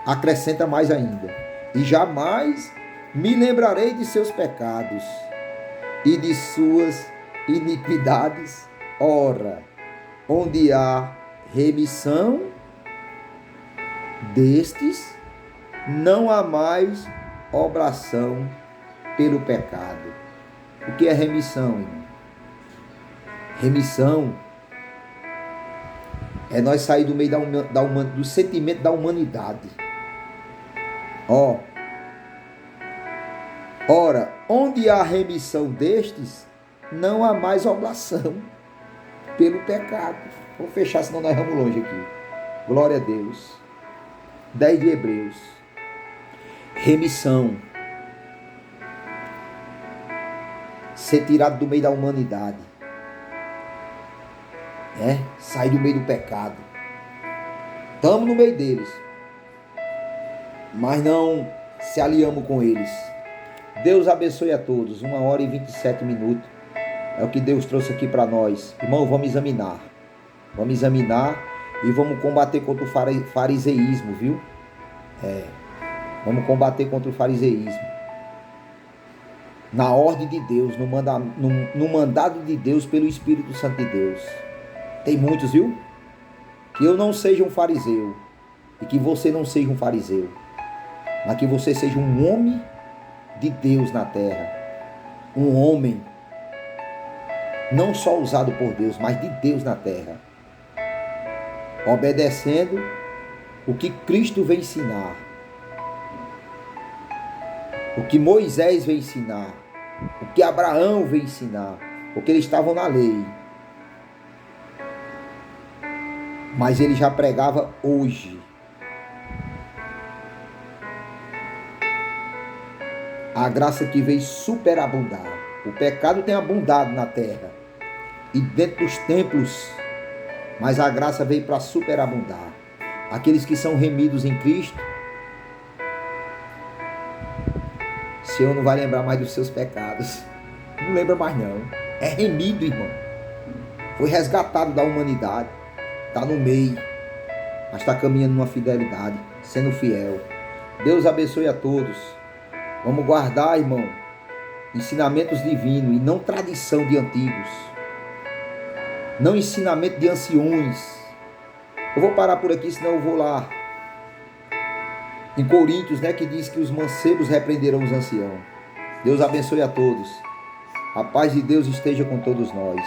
Acrescenta mais ainda. E jamais me lembrarei de seus pecados e de suas iniquidades. Ora, onde há remissão destes, não há mais oblação pelo pecado. O que é remissão, irmão? Remissão é nós sair do meio do sentimento da humanidade. Ora, onde há remissão destes, não há mais oblação pelo pecado. Vou fechar, senão nós vamos longe aqui. Glória a Deus. 10 de Hebreus. Remissão. Ser tirado do meio da humanidade. Sair do meio do pecado. Estamos no meio deles, mas não se aliamos com eles. Deus abençoe a todos. 1h27. É o que Deus trouxe aqui para nós. Irmão, vamos examinar. Vamos examinar e vamos combater contra o fariseísmo, viu? Vamos combater contra o fariseísmo. Na ordem de Deus, no mandado de Deus pelo Espírito Santo de Deus. Tem muitos, viu? Que eu não seja um fariseu e que você não seja um fariseu, mas que você seja um homem de Deus na terra. Um homem não só usado por Deus, mas de Deus na terra. Obedecendo o que Cristo vem ensinar. O que Moisés veio ensinar. O que Abraão veio ensinar. Porque eles estavam na lei. Mas ele já pregava hoje. A graça que veio superabundar. O pecado tem abundado na terra e dentro dos templos, mas a graça veio para superabundar. Aqueles que são remidos em Cristo, o Senhor não vai lembrar mais dos seus pecados. Não lembra mais não. É remido, irmão. Foi resgatado da humanidade. Está no meio, mas está caminhando numa fidelidade, sendo fiel. Deus abençoe a todos. Vamos guardar, irmão, ensinamentos divinos e não tradição de antigos. Não ensinamento de anciões. Eu vou parar por aqui, senão eu vou lá em Coríntios, que diz que os mancebos repreenderão os anciãos. Deus abençoe a todos. A paz de Deus esteja com todos nós.